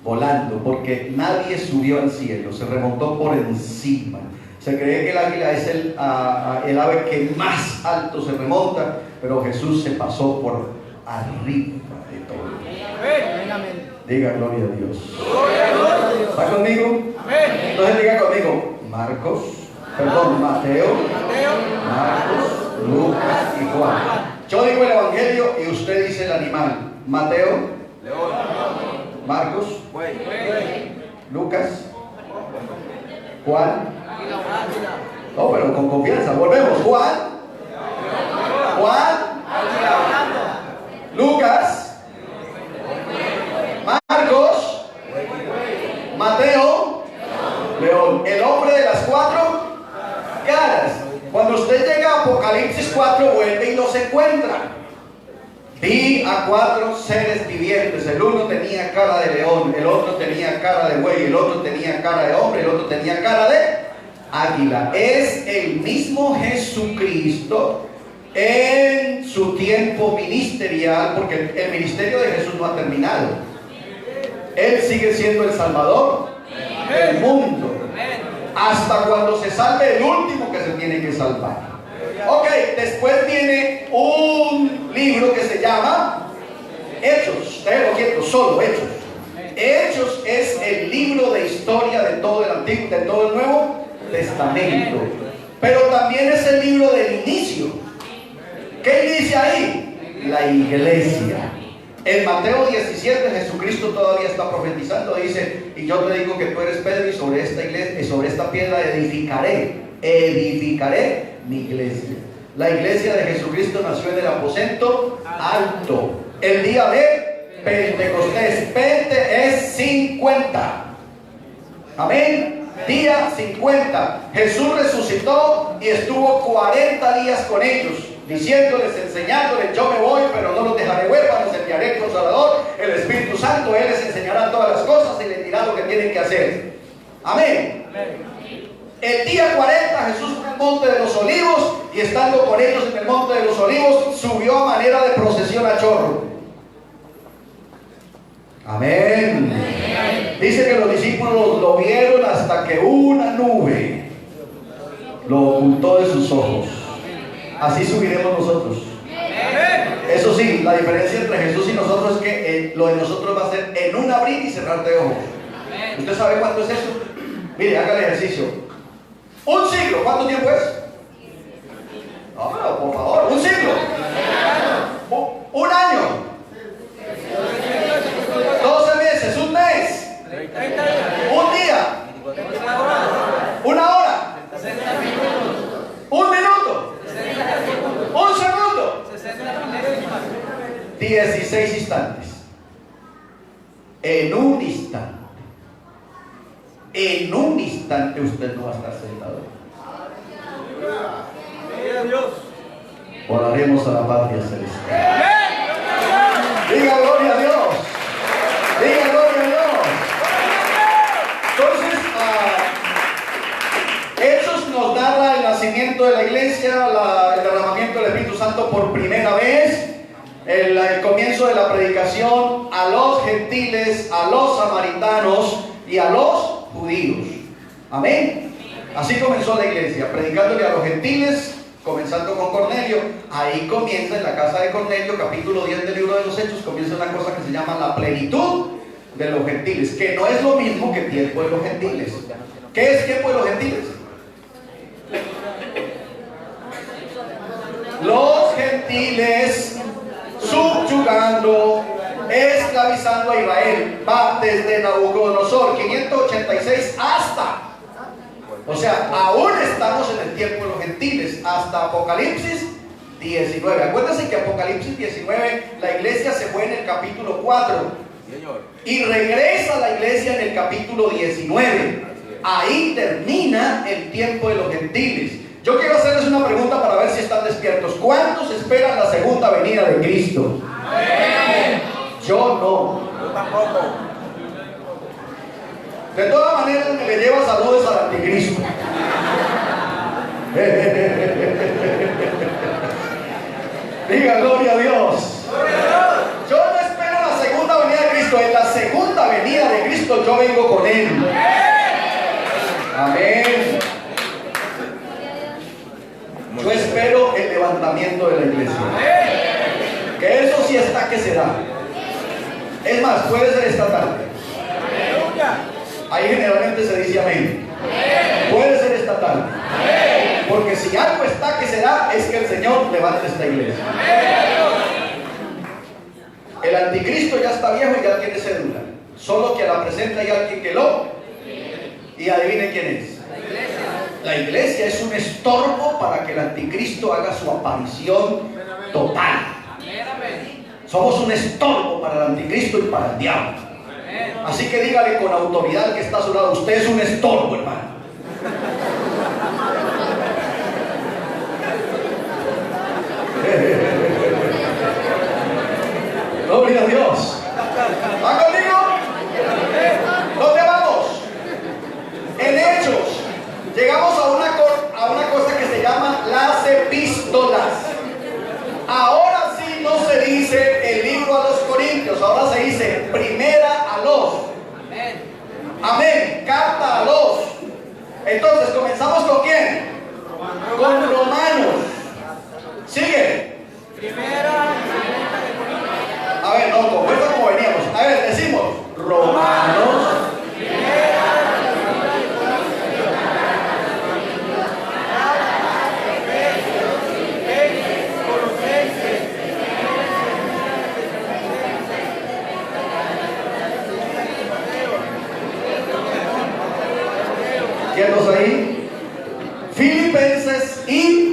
volando, porque nadie subió al cielo, se remontó por encima. Se cree que el águila es el ave que más alto se remonta, pero Jesús se pasó por arriba de todo. Diga gloria a Dios. ¿Está conmigo? Entonces diga conmigo: Mateo, Marcos, Lucas y Juan. Yo digo el evangelio y usted dice el animal. Mateo, Marcos, Lucas, Juan. No, pero con confianza. Volvemos. Juan, Lucas, Marcos, Mateo, león. El hombre de las 4 caras. Cuando usted llega a Apocalipsis 4, vuelve y los encuentra. Vi a 4 seres vivientes. El uno tenía cara de león, el otro tenía cara de buey, el otro tenía cara de hombre, el otro tenía cara de águila. Es el mismo Jesucristo en su tiempo ministerial, porque el ministerio de Jesús no ha terminado. Él sigue siendo el Salvador del mundo hasta cuando se salve el último que se tiene que salvar. Ok, después viene un libro que se llama Hechos. Déjelo quieto, solo Hechos. Hechos es el libro de historia de todo el Antiguo, de todo el Nuevo Testamento, pero también es el libro del inicio. ¿Qué inicia ahí? La iglesia. En Mateo 17 Jesucristo todavía está profetizando, dice: y yo te digo que tú eres Pedro, y sobre esta iglesia, y sobre esta piedra edificaré mi iglesia. La iglesia de Jesucristo nació en el aposento alto, el día de Pentecostés. Pente es 50. Amén. Día 50. Jesús resucitó y estuvo 40 días con ellos, diciéndoles, enseñándoles: yo me voy, pero no los dejaré huérfanos, enviaré el Consolador, el Espíritu Santo. Él les enseñará todas las cosas y les dirá lo que tienen que hacer. Amén. El día 40 Jesús fue al monte de los olivos, y estando con ellos en el monte de los olivos, subió a manera de procesión a chorro. Amén. Dice que los discípulos lo vieron hasta que una nube lo ocultó de sus ojos. Así subiremos nosotros. Eso sí, la diferencia entre Jesús y nosotros es que lo de nosotros va a ser en un abrir y cerrar de ojos. ¿Usted sabe cuánto es eso? Mire, haga el ejercicio. Un siglo, ¿cuánto tiempo es? No, pero por favor, un siglo. Un año. 12 meses, un mes. Un día. Una hora. Un minuto. Un segundo. 16 instantes. En un instante. En un instante usted no va a estar sentado. Oraremos a la patria celestial. Diga gloria a Dios. Diga gloria a Dios. Entonces, Hechos nos narra el nacimiento de la iglesia, el derramamiento del Espíritu Santo por primera vez, el comienzo de la predicación a los gentiles, a los samaritanos y a los judíos. Amén. Así comenzó la iglesia, predicándole a los gentiles, comenzando con Cornelio. Ahí comienza, en la casa de Cornelio, capítulo 10 del libro de los Hechos, comienza una cosa que se llama la plenitud de los gentiles, que no es lo mismo que tiempo de los gentiles. ¿Qué es tiempo de los gentiles? gentiles, subyugando, esclavizando a Israel. Va desde Nabucodonosor 586 hasta, o sea, aún estamos en el tiempo de los gentiles, hasta Apocalipsis 19. Acuérdense que Apocalipsis 19, la iglesia se fue en el capítulo 4 y regresa a la iglesia en el capítulo 19. Ahí termina el tiempo de los gentiles. Yo quiero hacerles una pregunta para ver si están despiertos. ¿Cuántos esperan la segunda venida de Cristo? Amén. Yo no. Yo tampoco. De todas maneras me le lleva saludos al anticristo. Diga gloria a Dios. Yo no espero la segunda venida de Cristo. En la segunda venida de Cristo yo vengo con Él. Amén. Yo espero el levantamiento de la iglesia. Que eso sí está que se da. Es más, puede ser esta tarde. Ahí generalmente se dice amén. Puede ser esta tarde. Porque si algo está que se da, es que el Señor levante esta iglesia. El anticristo ya está viejo y ya tiene cédula. Solo que a la presente hay alguien que lo. Y adivine quién es. La iglesia es un estorbo para que el anticristo haga su aparición total. Somos un estorbo para el anticristo y para el diablo. Así que dígale con autoridad que está a su lado: usted es un estorbo, hermano. Gloria a Dios. ¿Va conmigo? ¿Dónde vamos? En Hechos llegamos a una cosa que se llama las epístolas. Ahora sí no se dice el libro a los Corintios, ahora se dice primera a los. Amén. Carta a los. Entonces comenzamos con quién? Con Romanos. Sigue. A ver, no, con fuerza como veníamos. A ver, decimos Romanos. ¿Quietos ahí? Filipenses y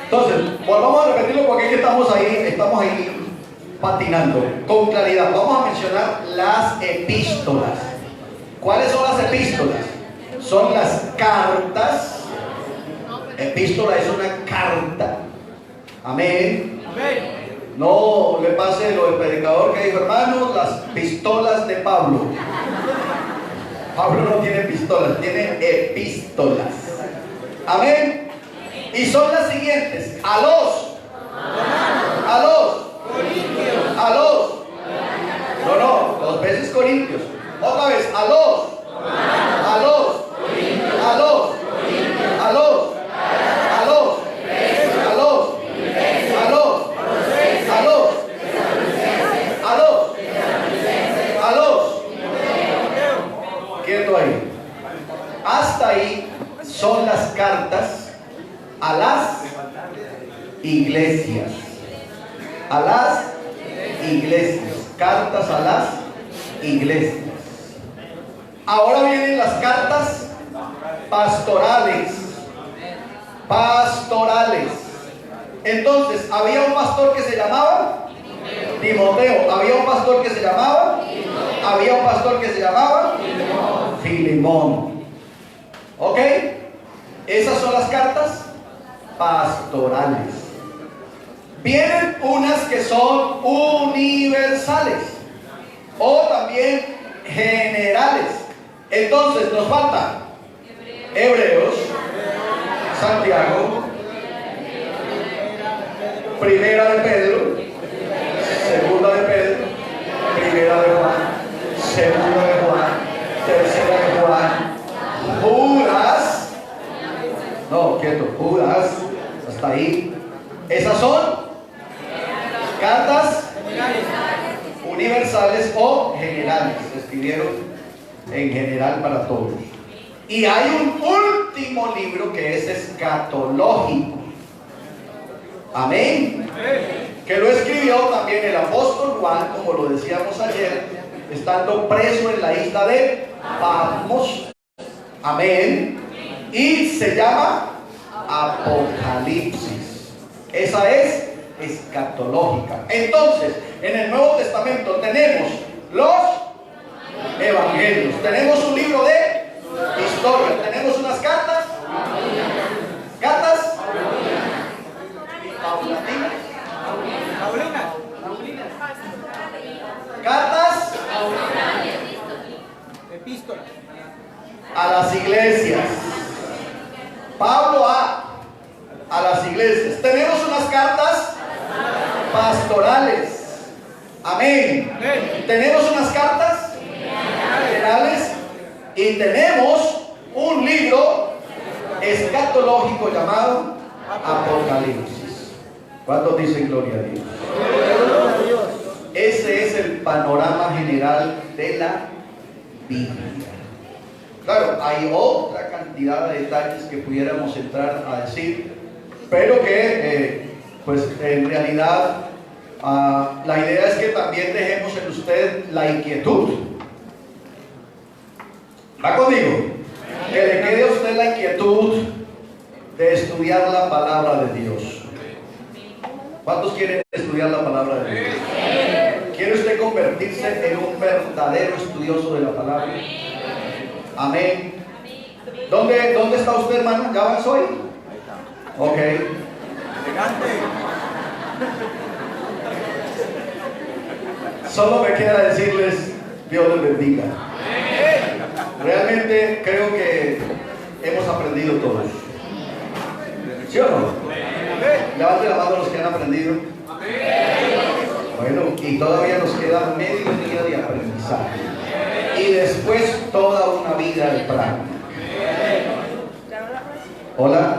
entonces, volvamos a repetirlo porque es que estamos ahí patinando con claridad. Vamos a mencionar las epístolas. ¿Cuáles son las epístolas? Son las cartas. Epístola es una carta. Amén. No le pase lo del predicador que dijo: hermanos, las pistolas de Pablo. Pablo no tiene pistolas, tiene epístolas. Amén. Y son las siguientes: a los, no, dos veces Corintios. Otra vez, a los, quieto ahí. Hasta ahí son las cartas a las iglesias. A las iglesias. Cartas a las iglesias. Ahora vienen las cartas pastorales. Pastorales. Entonces, había un pastor que se llamaba Timoteo. Había un pastor que se llamaba Había un pastor que se llamaba Filemón. ¿Ok? Esas son las cartas pastorales. Vienen unas que son universales o también generales. Entonces nos falta Hebreos, Santiago, Primera de Pedro, Segunda de Pedro, Primera de Juan, Segunda de Juan, Tercera de Juan, Judas. No, quieto, Judas, hasta ahí. Esas son cartas universales o generales. Se escribieron en general para todos. Y hay un último libro que es escatológico. Amén. Que lo escribió también el apóstol Juan, como lo decíamos ayer, estando preso en la isla de Patmos. Amén. Y se llama Apocalipsis. Esa es escatológica. Entonces, en el Nuevo Testamento tenemos los evangelios, tenemos un libro de historia, tenemos unas cartas, cartas a las iglesias. Pablo a las iglesias. Tenemos unas cartas pastorales. Amén. Tenemos unas cartas generales y tenemos un libro escatológico llamado Apocalipsis. ¿Cuántos dicen gloria a Dios? Ese es el panorama general de la Biblia. Claro, hay otra cantidad de detalles que pudiéramos entrar a decir, pero que pues en realidad la idea es que también dejemos en usted la inquietud. ¿Va conmigo? Que le quede a usted la inquietud de estudiar la palabra de Dios. ¿Cuántos quieren estudiar la palabra de Dios? ¿Quiere usted convertirse en un verdadero estudioso de la palabra? Amén. ¿Dónde está usted, hermano? ¿Ya avanzó hoy? Ok. Solo me queda decirles, Dios les bendiga. Realmente creo que hemos aprendido todos. ¿Sí o no? Levante la mano los que han aprendido. Bueno, y todavía nos queda medio día de aprendizaje. Y después toda una vida de práctica. ¿Hola?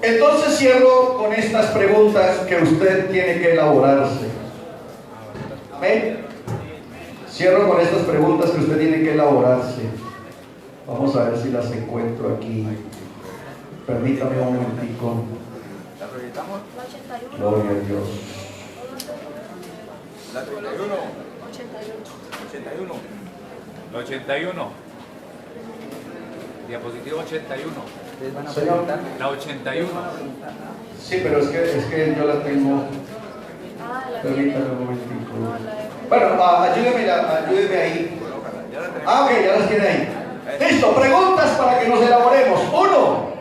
Entonces cierro con estas preguntas que usted tiene que elaborarse. Amén. Cierro con estas preguntas que usted tiene que elaborarse. Vamos a ver si las encuentro aquí. Permítame un momentico. Gloria a Dios. La 31. 81. La 81. Diapositiva 81. Señor. La 81. Sí, pero es que yo la tengo. Permítame un momentico. Bueno, ayúdeme ahí. Ok, ya las tiene ahí. Listo, preguntas para que nos elaboremos. 1.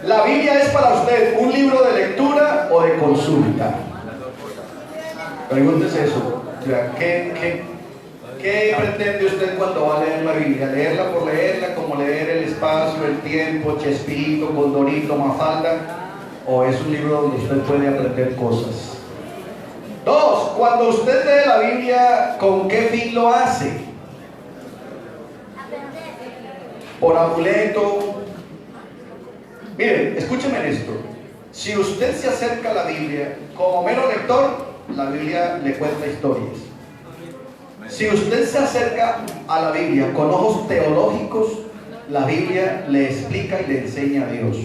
¿La Biblia es para usted un libro de lectura o de consulta? Pregúntese eso. O sea, ¿qué pretende usted cuando va a leer la Biblia? ¿Leerla por leerla, como leer El Espacio, El Tiempo, Chespirito, Condorito, Mafalda? ¿O es un libro donde usted puede aprender cosas? 2. Cuando usted lee la Biblia, ¿con qué fin lo hace? ¿Por amuleto? Miren, escúcheme en esto. Si usted se acerca a la Biblia como mero lector, la Biblia le cuenta historias. Si usted se acerca a la Biblia con ojos teológicos, la Biblia le explica y le enseña a Dios.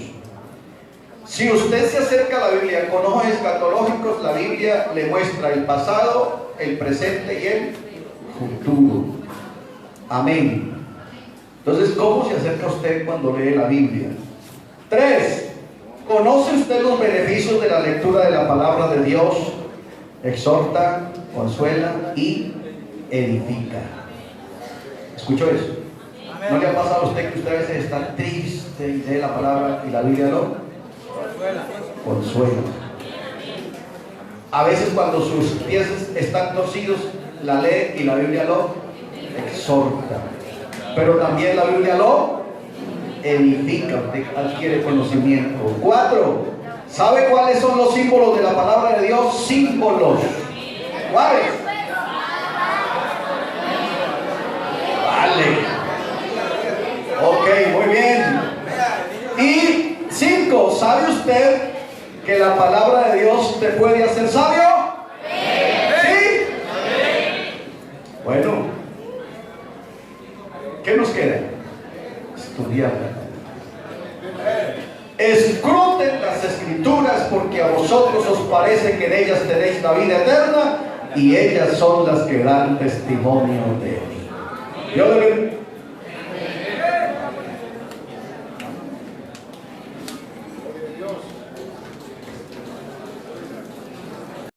Si usted se acerca a la Biblia con ojos escatológicos, la Biblia le muestra el pasado, el presente y el futuro. Amén. Entonces, ¿cómo se acerca usted cuando lee la Biblia? 3. ¿Conoce usted los beneficios de la lectura de la palabra de Dios? Exhorta, consuela y edifica. ¿Escuchó eso? ¿No le ha pasado a usted que usted a veces está triste y lee la palabra y la Biblia lo consuela? A veces cuando sus pies están torcidos, la lee y la Biblia lo exhorta. Pero también la Biblia lo edifica, usted adquiere conocimiento. 4. ¿Sabe cuáles son los símbolos de la palabra de Dios? Símbolos. ¿Cuáles? Vale. Ok, muy bien. Y 5. ¿Sabe usted que la palabra de Dios te puede hacer sabio? ¿Sí? Bueno. ¿Qué nos queda? Estudiarla. Escruten las escrituras porque a vosotros os parece que en ellas tenéis la vida eterna y ellas son las que dan testimonio de mí. Yo